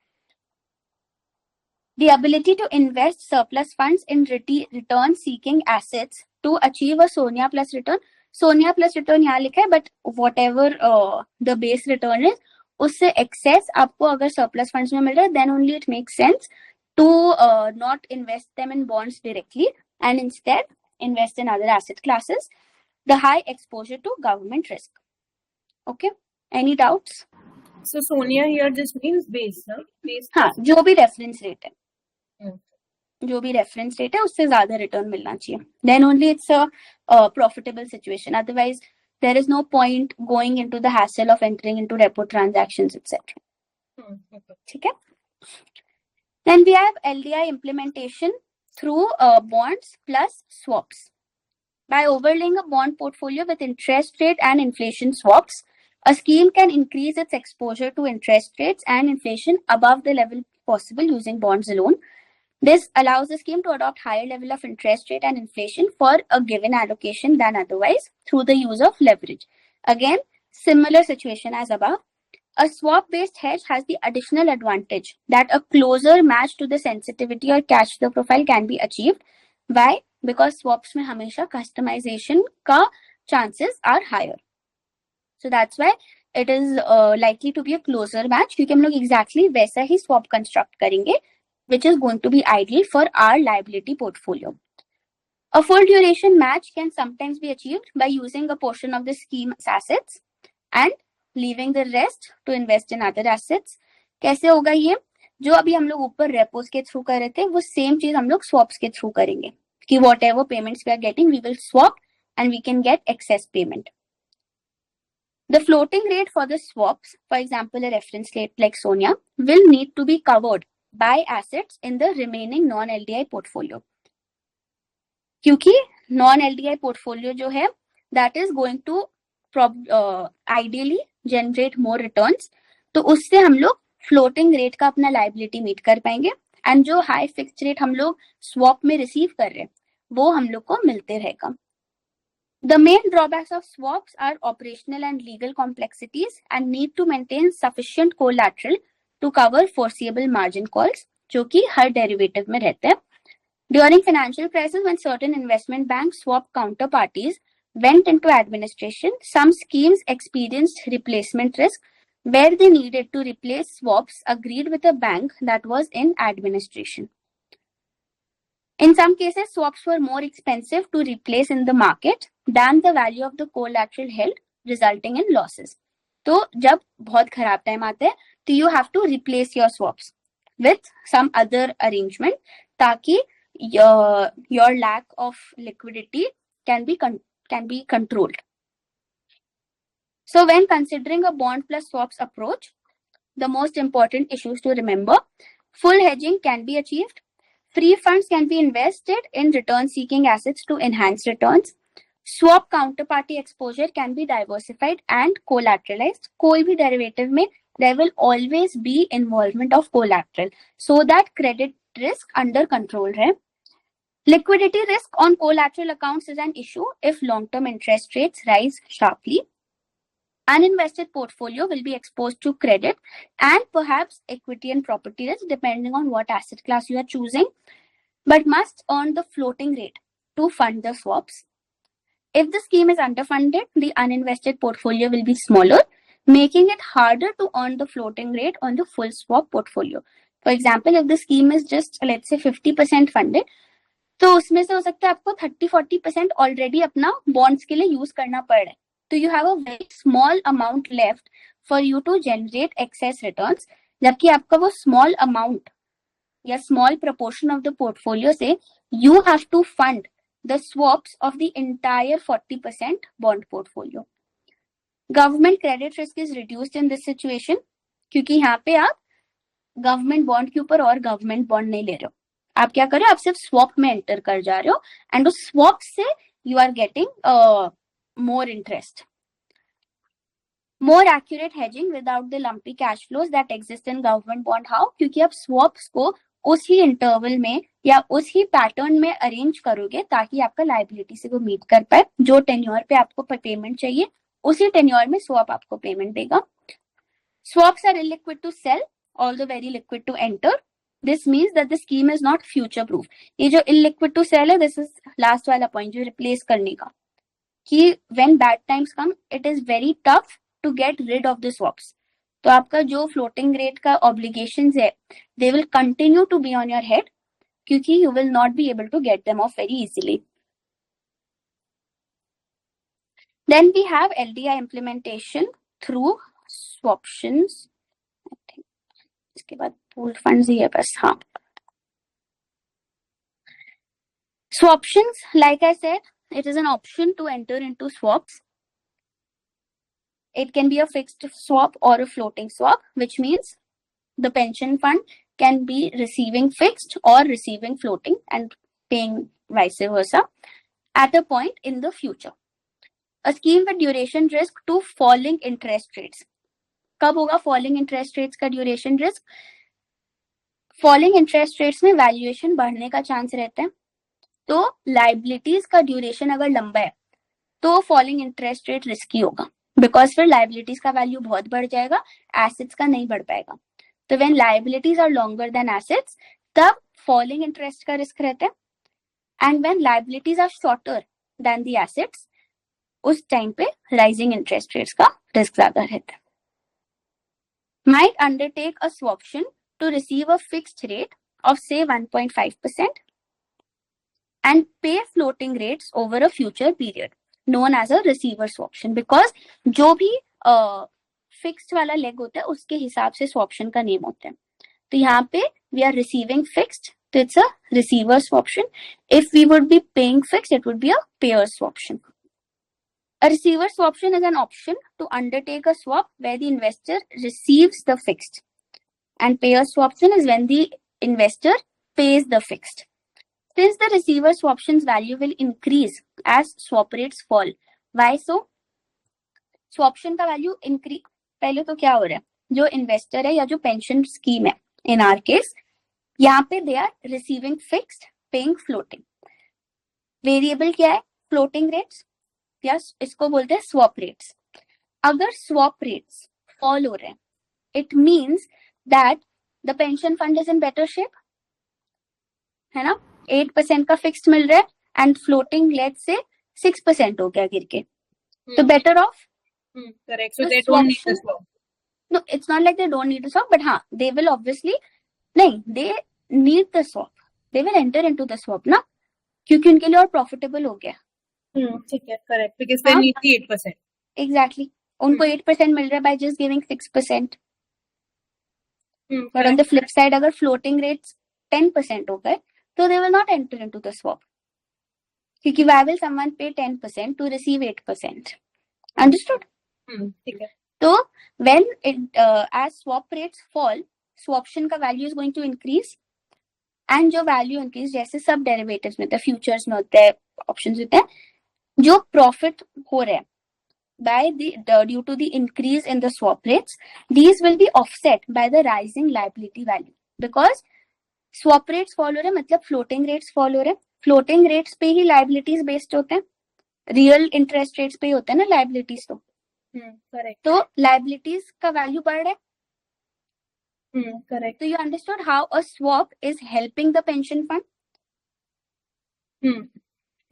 The ability to invest surplus funds in return seeking assets to achieve a SONIA plus return. SONIA plus return यहाँ लिखा है, but whatever the base return is, उससे excess आपको अगर surplus funds में मिल रहा है, then only it makes sense to not invest them in bonds directly and instead invest in other asset classes, the high exposure to government risk. Okay, any doubts? So Sonia here just means base, huh? Base. हाँ, जो भी reference rate है, Hmm. जो भी reference rate है उससे ज्यादा return मिलना चाहिए, then only it's a profitable situation, otherwise there is no point going into the hassle of entering into repo transactions, etc. Okay. ठीक है. Then we have LDI implementation through bonds plus swaps. By overlaying a bond portfolio with interest rate and inflation swaps, a scheme can increase its exposure to interest rates and inflation above the level possible using bonds alone. This allows the scheme to adopt higher level of interest rate and inflation for a given allocation than otherwise through the use of leverage. Again, similar situation as above. A swap-based hedge has the additional advantage that a closer match to the sensitivity or cash flow profile can be achieved. Why? Because swaps में हमेशा customization का chances are higher. So that's why it is likely to be a closer match, क्योंकि हम लोग exactly वैसा ही swap construct करेंगे, which is going to be ideal for our liability portfolio. A full duration match can sometimes be achieved by using a portion of the scheme's assets and leaving the rest to invest in other assets. कैसे होगा ये? जो अभी हम लोग ऊपर repos के through कर रहे थे, वो सेम चीज हम लोग स्वॉप्स के थ्रू करेंगे कि whatever payments we are getting, we will swap and we can get excess payment. The floating rate for the swaps, for example, a reference rate like Sonia, will need to be covered by assets in the remaining non-LDI portfolio. क्योंकि non-LDI portfolio जो है, that is going to ideally generate more returns, तो उससे हम लोग floating rate का अपना liability meet कर पाएंगे, एंड जो हाई फिक्स्ड रेट हम लोग स्वॉप में रिसीव कर रहे हैं वो हम लोग को मिलते रहेगा. The main drawbacks of swaps are operational and legal complexities and need to maintain sufficient collateral to cover foreseeable margin calls, जो कि हर डेरिवेटिव में रहते हैं. During financial crisis, when certain investment banks swap counterparties went into administration, some schemes experienced replacement risk where they needed to replace swaps agreed with a bank that was in administration. In some cases, swaps were more expensive to replace in the market than the value of the collateral held, resulting in losses. तो जब बहुत खराब time आता है तो you have to replace your swaps with some other arrangement ताकि your lack of liquidity can be controlled. So when considering a bond plus swaps approach, the most important issues to remember: full hedging can be achieved, free funds can be invested in return seeking assets to enhance returns, swap counterparty exposure can be diversified and collateralized. कोई भी derivative में there will always be involvement of collateral so that credit risk under control है. Liquidity risk on collateral accounts is an issue if long-term interest rates rise sharply. Uninvested portfolio will be exposed to credit and perhaps equity and property risk depending on what asset class you are choosing, but must earn the floating rate to fund the swaps. If the scheme is underfunded, the uninvested portfolio will be smaller, making it harder to earn the floating rate on the full swap portfolio. For example, if the scheme is just, let's say, 50% funded, तो उसमें से हो सकता है आपको 30-40% already अपना bonds के लिए यूज करना पड़ रहा है, तो you have a very small amount left for you to generate excess returns, जबकि आपका वो स्मॉल अमाउंट या small proportion of the portfolio से you have to fund the swaps of the entire 40% bond portfolio. Government credit risk is reduced in this situation, क्योंकि यहाँ पे आप government bond के ऊपर और गवर्नमेंट बॉन्ड नहीं ले रहे हो, आप क्या कर रहे हो, आप सिर्फ स्वॉप में एंटर कर जा रहे हो, एंड उस स्वॉप से you are getting more interest. More accurate hedging without the lumpy cash flows that exist in government bond. How? क्योंकि आप स्वॉप्स को उसी इंटरवल में या उसी पैटर्न में अरेंज करोगे ताकि आपका लाइबिलिटी से वो मीट कर पाए. जो टेन्योर पे आपको पेमेंट चाहिए उसी टेन्योर में स्वॉप आपको पेमेंट देगा. Swaps are illiquid to sell, although very liquid to enter. This means that the scheme is not future proof. ये जो illiquid to sell है, this is last वाला point जो replace करने का. कि when bad times come, it is very tough to get rid of the swaps. तो आपका जो floating rate का obligations है, they will continue to be on your head क्योंकि you will not be able to get them off very easily. Then we have LDI implementation through swaptions. I think इसके बाद pooled funds ही है बस. हाँ. Swaptions, like I said, it is an option to enter into swaps. It can be a fixed swap or a floating swap, which means the pension fund can be receiving fixed or receiving floating and paying vice versa at a point in the future. A scheme with duration risk to falling interest rates. कब होगा falling interest rates का duration risk? Falling interest rates में valuation बढ़ने का chance रहता है. तो liabilities का duration अगर लंबा है तो falling interest rate risky होगा, because फिर liabilities का value बहुत बढ़ जाएगा, assets का नहीं बढ़ पाएगा. तो when liabilities are longer than assets, तब falling interest का risk रहता है. And when liabilities are shorter than the assets, उस टाइम पे rising interest rates का risk ज्यादा रहता है. Might undertake a swaption to receive a fixed rate of say 1.5% and pay floating rates over a future period, known as a receiver swaption, because जो भी fixed वाला leg होता है उसके हिसाब से swaption का name होता है. तो यहाँ पे we are receiving fixed, so it's a receiver swaption. If we would be paying fixed, it would be a payer swaption. A receiver swaption is an option to undertake a swap where the investor receives the fixed, and payer swaption is when the investor pays the fixed. Since the receiver swaption's value will increase as swap rates fall. Why so? Swaption का value increase. पहले तो क्या हो रहा है, जो investor है या जो pension scheme है, in our case, यहाँ पे they are receiving fixed, paying floating. Variable क्या है? Floating rates. या इसको बोलते हैं swap rates. अगर swap rates fall हो रहे हैं, it means that the pension fund is in better shape, है ना? 8% का fixed मिल रहा है and floating let's say 6% हो गया गिर के. So better off. Correct. So they don't need the swap. No, it's not like they don't need the swap, but हाँ, they will obviously, नहीं, they need the swap. They will enter into the swap ना, क्योंकि उनके लिए और profitable हो गया. ठीक है, correct. Because they need the 8%. Exactly. उनको 8% मिल रहा है by just giving 6%. But on the flip side, अगर floating rates 10% हो गए, तो they will not enter into the swap. क्योंकि why will someone pay 10% to receive 8%? Understood? ठीक है. तो when as swap rates fall, swaption का value is going to increase, and जो value increase जैसे सब derivatives में होता है, futures में होता है, options होता है, जो profit हो रहा है by due to the increase in the swap rates, these will be offset by the rising liability value, because swap rates fall हो रहे हैं मतलब floating rates fall हो रहे हैं. Floating rates पे ही liabilities based होते हैं, real interest rates पे ही होते हैं ना liabilities. तो correct. तो liabilities का value बढ़ रहा है. Correct. So you understood how a swap is helping the pension fund.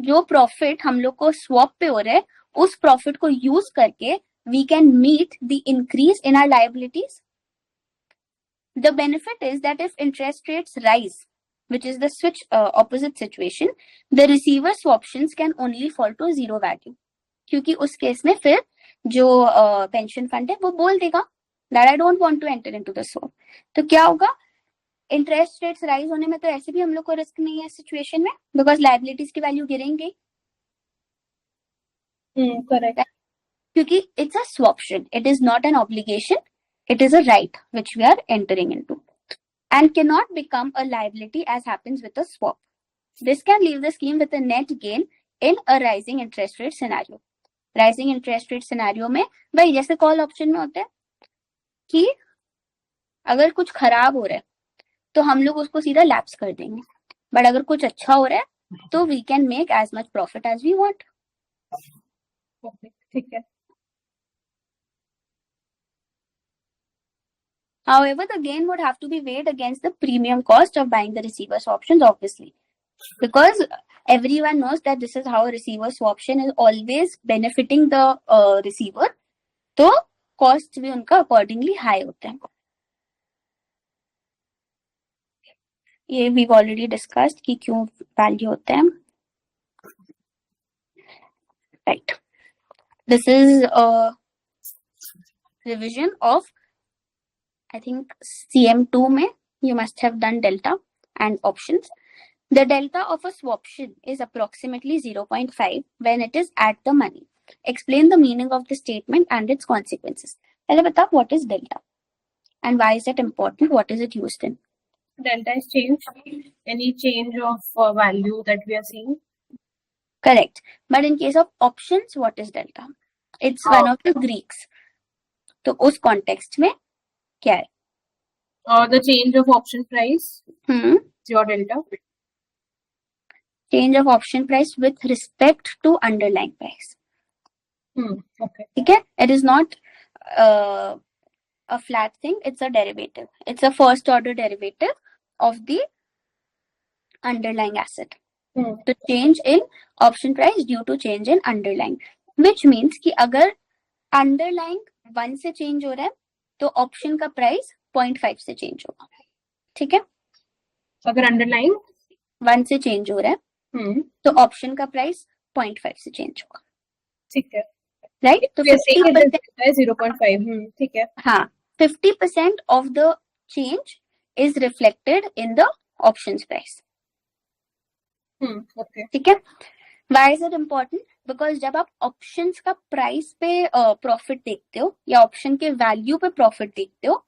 जो प्रॉफिट हम लोग को स्वैप पे हो रहा है, उस प्रॉफिट को यूज करके we can meet the increase in our liabilities. The benefit is that if interest rates rise, which is the switch opposite situation, the receiver swaptions can only fall to zero value. क्योंकि उस case में फिर जो pension fund है वो बोल देगा that I don't want to enter into the swap. तो क्या होगा, इंटरेस्ट रेट्स राइज होने में तो ऐसे भी हम लोग को रिस्क नहीं है सिचुएशन में, बिकॉज लायबिलिटीज की वैल्यू गिरेंगे. करेक्ट. क्योंकि it's a swaption, it is not an obligation, it is a right which we are entering into and cannot become a liability as happens with a swap. This can leave the scheme with a net gain in a rising interest rate scenario. Rising interest rate scenario में भाई जैसे call option में होता है कि अगर कुछ खराब हो रहा है तो हम लोग उसको सीधा लैप्स कर देंगे, बट अगर कुछ अच्छा हो रहा है तो we can make as much profit as we want. ठीक है. However, the gain would have to be weighed against the premium cost of buying the receiver's options, obviously, because everyone knows that this is how a receiver swaption is always benefiting the receiver, तो cost भी उनका accordingly high होते हैं. ये we've already discussed कि क्यों value होते हैं. Right. This is a revision of, I think, CM2 में you must have done delta and options. The delta of a swaption is approximately 0.5 when it is at the money. Explain the meaning of the statement and its consequences. पहले बताओ what is delta and why is it important? What is it used in? Delta is change, any change of value that we are seeing. Correct. But in case of options, what is delta? It's one of the Greeks. तो उस context में क्या है? Or the change of option price. Is your delta. Change of option price with respect to underlying price. Okay. Okay? It is not a flat thing. It's a derivative. It's a first order derivative of the underlying asset. The change in option price due to change in underlying, which means कि अगर underlying 1 से change हो रहा है तो option का price 0.5 से change होगा. ठीक है? अगर underlying 1 से change हो रहा है तो option का price 0.5 से change होगा. ठीक है. Right? तो 50% 0.5. ठीक है. हाँ, 50% of the change is reflected in the options price. Okay. ठीक है? Why is it important? Because जब आप options का price पे profit देखते हो या option के value पे profit देखते हो,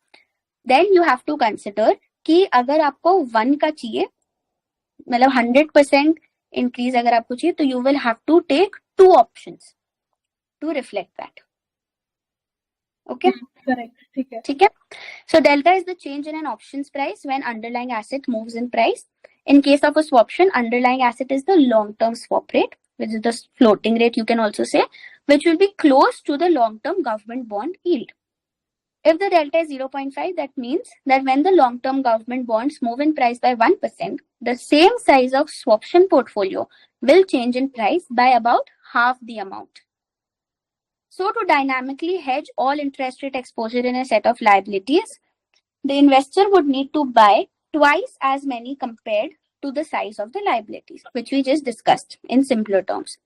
then you have to consider कि अगर आपको 1 का चाहिए, मतलब 100% increase अगर आपको चाहिए, तो you will have to take 2 options to reflect that. Okay? Correct. ठीक है. ठीक है? So delta is the change in an options price when underlying asset moves in price. In case of a swaption, underlying asset is the long-term swap rate, which is the floating rate, you can also say, which will be close to the long-term government bond yield. If the delta is 0.5, that means that when the long-term government bonds move in price by 1%, the same size of swaption portfolio will change in price by about half the amount. So to dynamically hedge all interest rate exposure in a set of liabilities, the investor would need to buy twice as many compared to the size of the liabilities, which we just discussed in simpler terms.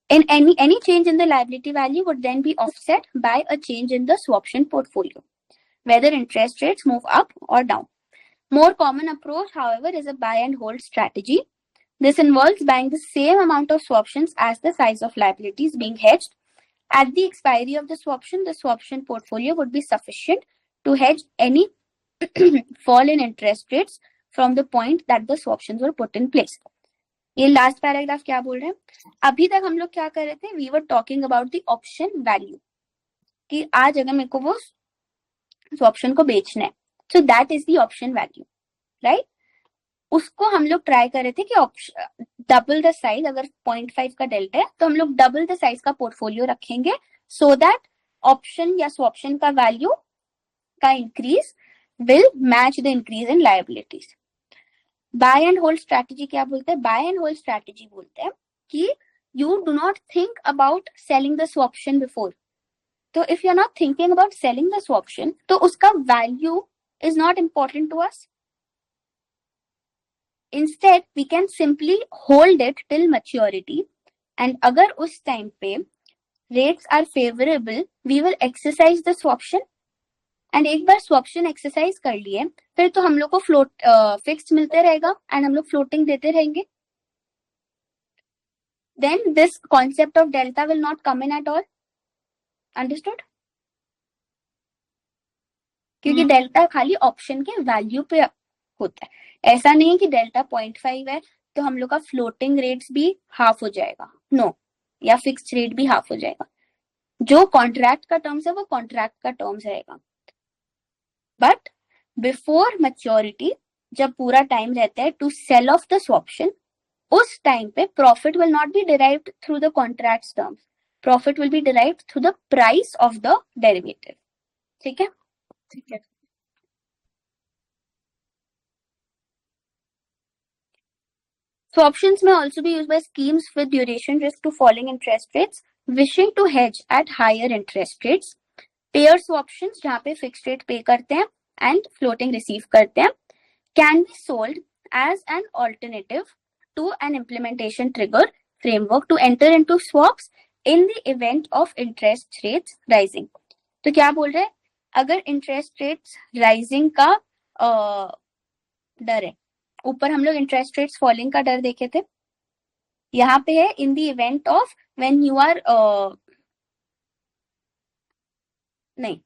In any change in the liability value would then be offset by a change in the swaption portfolio, whether interest rates move up or down. More common approach, however, is a buy and hold strategy. This involves buying the same amount of swaptions as the size of liabilities being hedged. At the expiry of the swaption portfolio would be sufficient to hedge any fall in interest rates from the point that the swaptions were put in place. ये last paragraph क्या बोल रहे हैं? अभी तक हम लोग क्या कर रहे थे? We were talking about the option value. कि आज अगर मेरे को वो स्वॉप्शन को बेचना है, so that is the option value, right? उसको हम लोग ट्राई कर रहे थे कि डबल द साइज, अगर 0.5 का डेल्टा है तो हम लोग डबल द साइज का पोर्टफोलियो रखेंगे सो दैट ऑप्शन या स्वॉप्शन का वैल्यू का increase will match the increase in liabilities. Buy and hold strategy क्या बोलते हैं? Buy and hold strategy बोलते हैं कि you do not think about selling the swaption before. So if you're not thinking about selling the swaption, तो उसका value is not important to us. Instead, we can simply hold it till maturity, and अगर उस time पे rates are favorable, we will exercise the swaption. And एक बार स्वॉप्शन exercise कर लिए फिर तो हम लोग को फ्लोट फिक्स्ड मिलते रहेगा एंड हम लोग फ्लोटिंग देते रहेंगे. Then this concept of delta will not come in at all. Understood? क्योंकि डेल्टा खाली ऑप्शन के वैल्यू पे होता है. ऐसा नहीं है कि डेल्टा 0.5 है तो हम लोग का फ्लोटिंग रेट्स भी हाफ हो जाएगा. नो. या फिक्स्ड रेट भी हाफ हो जाएगा. जो कॉन्ट्रैक्ट का टर्म्स है वो कॉन्ट्रैक्ट का टर्म्स रहेगा. बट बिफोर मैच्योरिटी, जब पूरा टाइम रहता है टू सेल ऑफ द स्वॉप्शन, उस टाइम पे profit will not be derived through the contract terms. Profit will be derived through the price of the derivative. ठीक है? ठीक है. Swaptions may also be used by schemes with duration risk to falling interest rates, wishing to hedge at higher interest rates. Pair swaptions जहाँ पे fixed rate pay करते हैं and floating receive करते हैं, can be sold as an alternative to an implementation trigger framework to enter into swaps in the event of interest rates rising. तो क्या बोल रहे हैं, अगर इंटरेस्ट रेट्स राइजिंग का डर है, ऊपर हम लोग इंटरेस्ट रेट्स फॉलिंग का डर देखे थे, यहाँ पे है in the event of when you are, नहीं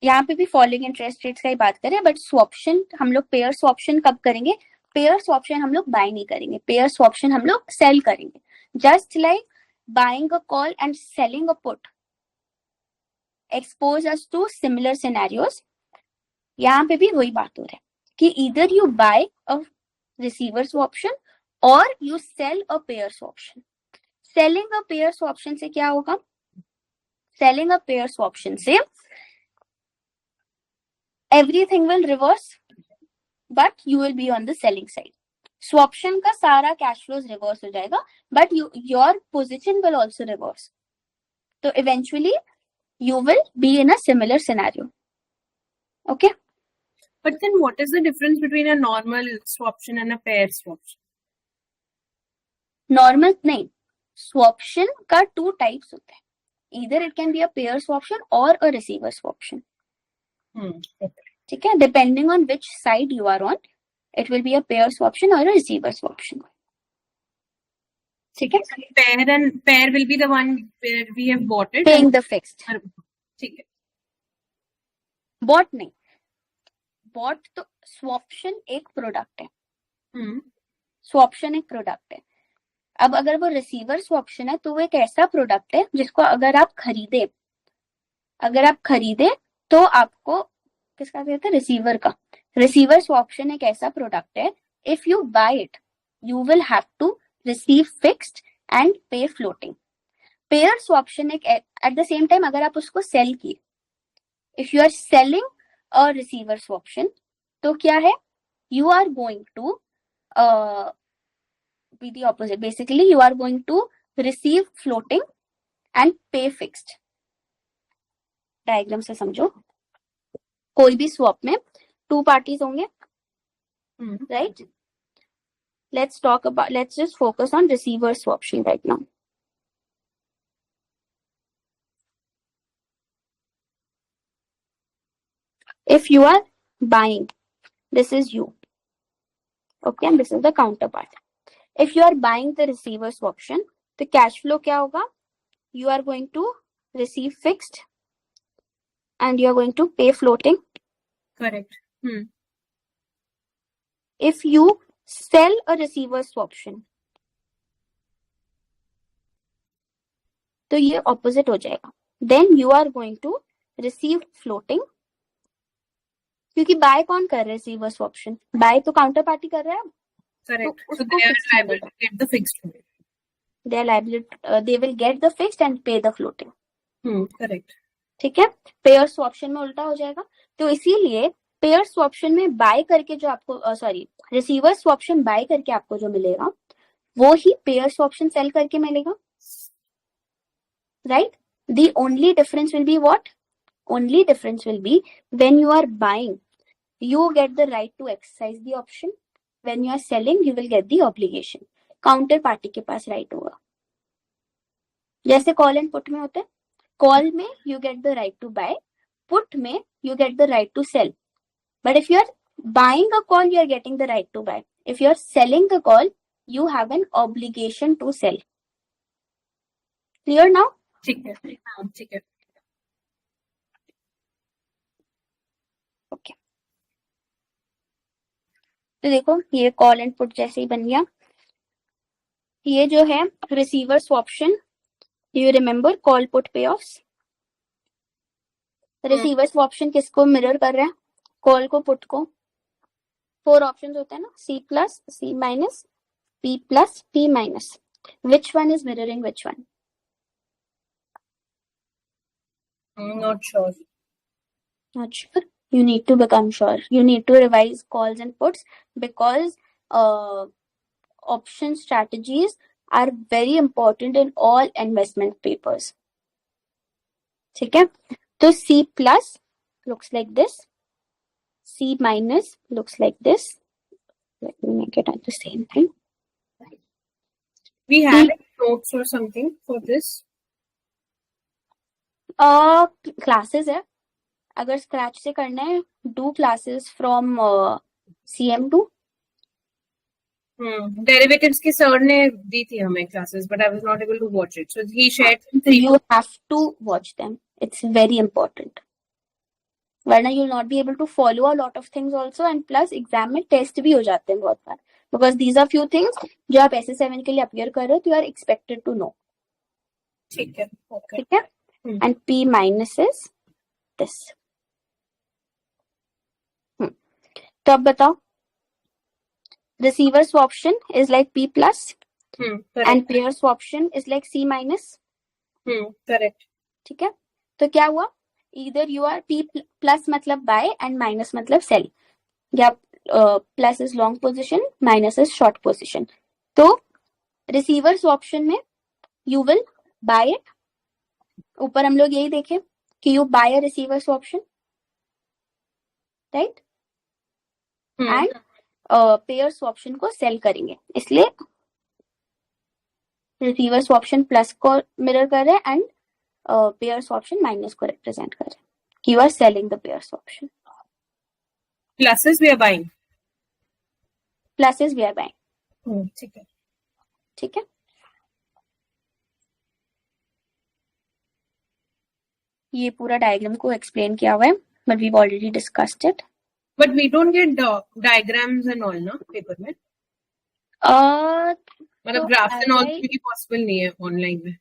यहाँ पे भी फॉलिंग इंटरेस्ट रेट्स का ही बात करें, बट स्वॉप्शन हम लोग पेयर स्वॉप्शन कब करेंगे, पेयर स्वॉप्शन हम लोग बाय नहीं करेंगे, पेयर स्वॉप्शन हम लोग सेल करेंगे. Just like buying a call and selling a put expose us to similar scenarios. यहाँ पे भी वही बात हो रहा है कि either you buy a receiver swaption or you sell a pair swaption. Selling a pair swaption से क्या होगा, selling a pair swaption से everything will reverse but you will be on the selling side. Swaption का सारा cash flows reverse हो जाएगा but your position will also reverse. तो eventually you will be in a similar scenario. Okay? But then what is the difference between a normal swaption and a pair swaption? Normal नहीं, swaption का two types होते हैं. Either it can be a pair swaption or a receiver swaption. ठीक है, depending on which side you are on, it will be a pair swaption or a receiver swaption. ठीक है, pair will be the one where we have bought it, paying the fixed. ठीक है, bought नहीं, bought तो swaption एक product है, स्वॉप्शन एक product है. अब अगर वो रिसीवर स्वॉप्शन है तो वो एक ऐसा प्रोडक्ट है जिसको अगर आप खरीदे तो आपको किसका कहते हैं, रिसीवर का. रिसीवर स्वॉप्शन एक ऐसा प्रोडक्ट है, if you buy it you will have to receive fixed and pay floating. Payer swaption एक एट द सेम टाइम अगर आप उसको सेल किए, if you are selling a receiver swaption तो क्या है, you are going to be the opposite. Basically you are going to receive floating and pay fixed. Diagram से समझो, कोई भी स्वैप में टू पार्टीज होंगे, right. let's just focus on receiver swaption right now. If you are buying, this is you, okay, and this is the counterpart. If you are buying the receiver swaption, the cash flow क्या होगा, you are going to receive fixed and you are going to pay floating. Correct. If you sell a receiver swaption, तो ये opposite हो जाएगा. Then you are going to receive floating. क्योंकि buy कौन कर रहा है receiver swaption? Buy तो counter party कर रहा है. Correct. So they are liable to get the fixed rate. They are liable. They will get the fixed and pay the floating. Correct. ठीक है, पेयर स्वॉप्शन में उल्टा हो जाएगा. तो इसीलिए पेयर स्वॉप्शन में बाय करके जो आपको रिसीवर स्वॉप्शन बाय करके आपको जो मिलेगा वो ही पेयर स्वॉप्शन सेल करके मिलेगा, right. The only difference will be what, only difference will be when you are buying you get the right to exercise the option, when you are selling you will get the obligation. Counter party के पास right होगा, जैसे call and put में होते हैं. Call में you get the right to buy, put में you get the right to sell. But if you are buying a call, you are getting the right to buy. If you are selling the call, you have an obligation to sell. Clear now? ठीक है. Okay. तो देखो ये call and put जैसे ही बन गया. ये जो है receiver swaption, you remember call put payoffs. Receiver swaption किसको मिरर कर रहा है, कॉल को पुट को. 4 ऑप्शंस होते हैं ना, C plus C minus P plus P minus. Which one is mirroring which one? Not sure. Not sure. You need to become sure. You need to revise calls and puts because option strategies are very important in all investment papers. ठीक है, तो C plus looks like this, C minus looks like this. Let me make it at the same thing. We had notes or something for this. Classes है, अगर scratch से करना है do classes from CM2. Derivatives की sir ने दी थी हमें classes, but I was not able to watch it. So he shared some three. You have to watch them. It's very important. वरना you will not be able to follow a lot of things also, and plus exam में test भी हो जाते हैं बहुत बार. Because these are few things जो आप SS7 के लिए appear कर रहे हो, तो you are expected to know. ठीक है, okay. ठीक है, and P minus is this. तो अब बताओ, receiver swaption is like P plus, and pair swaption is like C minus. Correct. ठीक है, तो क्या हुआ, either you are P plus मतलब buy and minus मतलब sell, या plus is long position, minus is short position. तो receiver swaption में you will buy it. ऊपर हम लोग यही देखे कि you buy a receiver swaption, right? And payer swaption को सेल करेंगे, इसलिए रिसीवर स्वॉप्शन प्लस को मिरर कर रहे हैं एंड पेयर स्वॉप्शन माइनस को रिप्रेजेंट कर रहे हैं कि you are selling the payer swaption. Pluses we are buying. Pluses we are buying. ठीक है, ठीक है, ये पूरा डायग्राम को एक्सप्लेन किया हुआ है, but we already discussed it. But we don't get diagrams and all ना पेपर में. मतलब ग्राफ्स एंड ऑल भी पॉसिबल नहीं है ऑनलाइन में.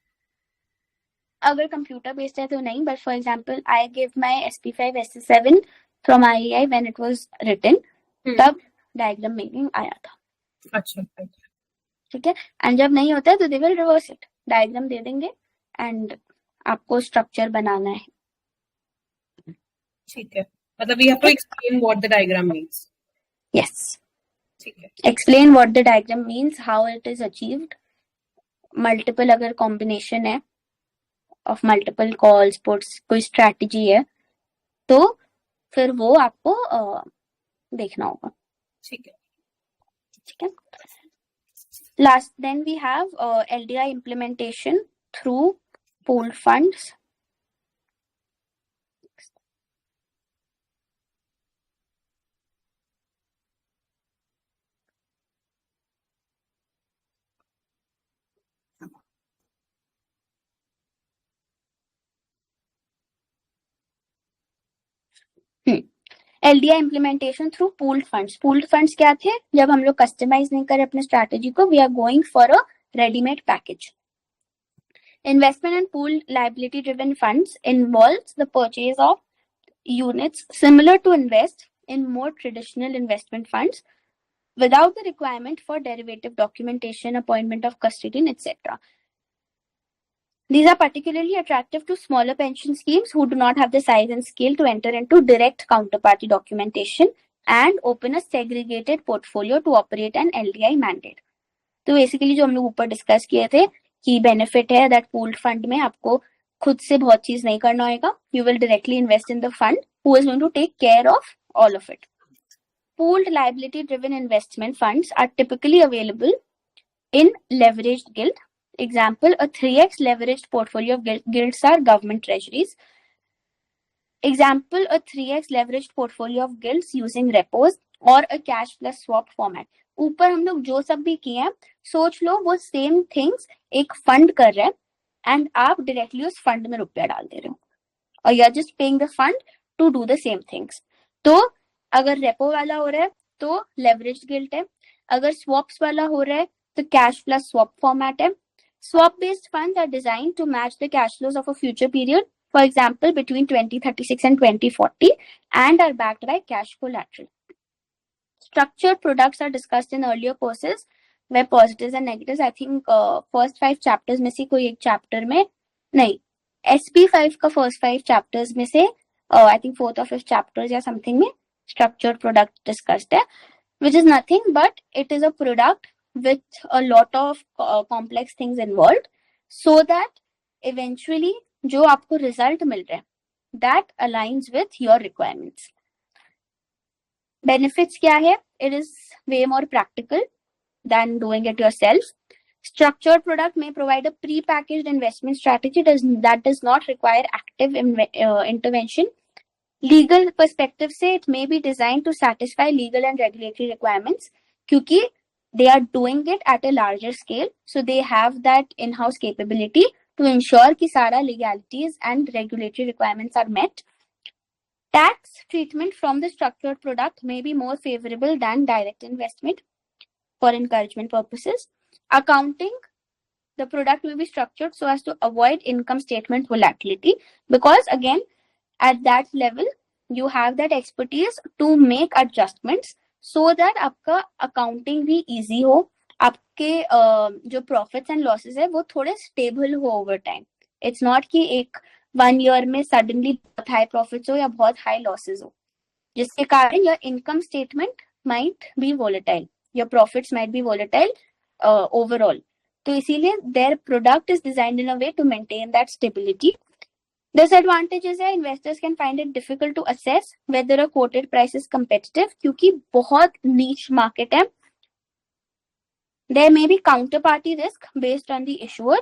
अगर कंप्यूटर बेस्ड है तो नहीं, but for example I give my SP5 SS7 from IAI when it was written, तब डायग्राम मेकिंग आया था. अच्छा, ठीक है, एंड जब नहीं होता है तो they will reverse it, diagram दे देंगे एंड आपको स्ट्रक्चर बनाना है. ठीक है, मतलब we have to explain what the diagram means. Yes. ठीक है. Explain what the diagram means, how it is achieved. Multiple अगर combination है of multiple calls, puts, कोई strategy है, तो फिर वो आपको देखना होगा. ठीक है. ठीक है. Last, then we have LDI implementation through pooled funds. LDI implementation through pooled funds. Pooled funds क्या थे, जब हम लोग कस्टमाइज नहीं करें अपने स्ट्रैटेजी को, we are going for a ready-made package. Investment in pooled liability-driven funds involves the purchase of units similar to invest in more traditional investment funds without the requirement for derivative documentation, appointment of custodian, etc. These are particularly attractive to smaller pension schemes who do not have the size and scale to enter into direct counterparty documentation and open a segregated portfolio to operate an LDI mandate. तो basically जो हम लोग ऊपर discuss किए थे कि benefit है that pooled fund में आपको खुद से बहुत चीज नहीं करना होगा, you will directly invest in the fund who is going to take care of all of it. Pooled liability driven investment funds are typically available in leveraged gilt. Example, a 3x leveraged portfolio of gilts are government treasuries. Example, a 3x leveraged portfolio of gilts using repos or a cash plus swap format. ऊपर हम लोग जो सब भी किए हैं, सोच लो वो सेम थिंग्स एक फंड कर रहे हैं एंड आप डायरेक्टली उस फंड में रुपया डाल दे रहे हो और you are just paying the fund to do the same things. तो अगर रेपो वाला हो रहा है तो लेवरेज्ड गिल्ट है, अगर स्वॉप्स वाला हो रहा है तो कैश प्लस स्वैप फॉर्मेट है. Swap based funds are designed to match the cash flows of a future period, for example between 2036 and 2040, and are backed by cash collateral. Structured products are discussed in earlier courses where positives and negatives, I think first 5 chapters में से कोई एक chapter में नहीं, SP5 का first 5 chapters में से I think 4th or 5th chapters या something में structured product discussed है, which is nothing but it is a product with a lot of complex things involved, so that eventually जो आपको result मिल रहा है that aligns with your requirements. Benefits क्या है? It is way more practical than doing it yourself. Structured product may provide a pre-packaged investment strategy that does not require active intervention. Legal perspective से it may be designed to satisfy legal and regulatory requirements क्योंकि they are doing it at a larger scale, so they have that in-house capability to ensure कि सारा legalities and regulatory requirements are met. Tax treatment from the structured product may be more favorable than direct investment for encouragement purposes. Accounting, the product will be structured so as to avoid income statement volatility, because again at that level you have that expertise to make adjustments so that आपका accounting भी easy हो, आपके जो profits and losses है वो थोड़े stable हो over time. It's not कि एक 1 year में suddenly बहुत high profits हो या बहुत high losses हो, जिसके कारण your income statement might be volatile, your profits might be volatile overall. तो इसीलिए their product is designed in a way to maintain that stability. Disadvantages है, investors can find it difficult to assess whether a quoted price is competitive क्योंकि बहुत niche market है. There may be counterparty risk based on the issuer,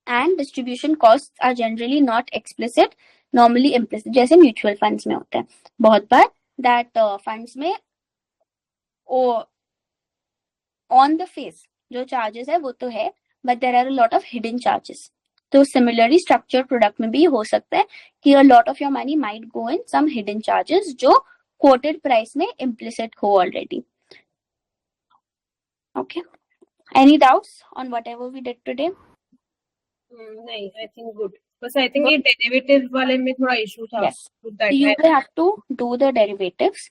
and distribution costs are generally not explicit, normally implicit, जैसे mutual funds में होता है बहुत बार that funds में on the face जो charges है वो तो है, but there are a lot of hidden charges. तो similarly structured product में भी हो सकता है कि a lot of your money might go in some hidden charges जो quoted price में implicit हो already. Okay. Any doubts on whatever we did today? नहीं, I think good. बस I think ये derivative वाले में थोड़ा issue था. Yes. You will have to do the derivatives.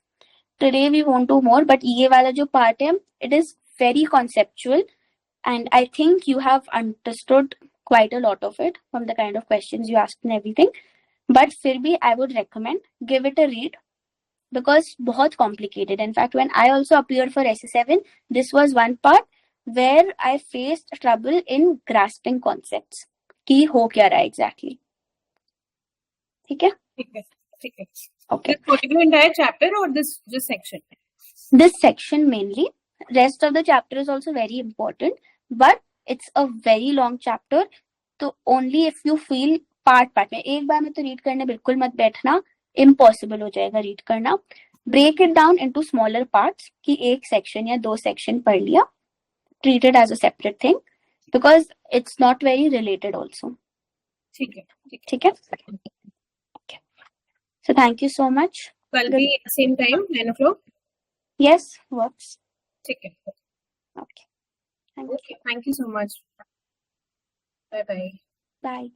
Today we won't do more, but ये वाला जो part है, it is very conceptual, and I think you have understood quite a lot of it from the kind of questions you asked and everything. But फिर भी I would recommend give it a read because बहुत complicated. In fact, when I also appeared for SE7, this was one part where I faced trouble in grasping concepts कि हो क्या रहा है exactly. ठीक है? ठीक है. Okay. This particular entire chapter or this section? This section mainly. Rest of the chapter is also very important, but it's a very long chapter. तो only if you feel part में एक बार में तो read करने बिल्कुल मत बैठना, impossible हो जाएगा read करना. Break it down into smaller parts कि एक section या 2 section पढ़ लिया. Treat it as a separate thing because it's not very related also. ठीक है. Okay. So thank you so much. कल भी same time 9 o'clock. Yes, works. ठीक है. Okay. Thank you. Thank you so much. Bye bye. Bye.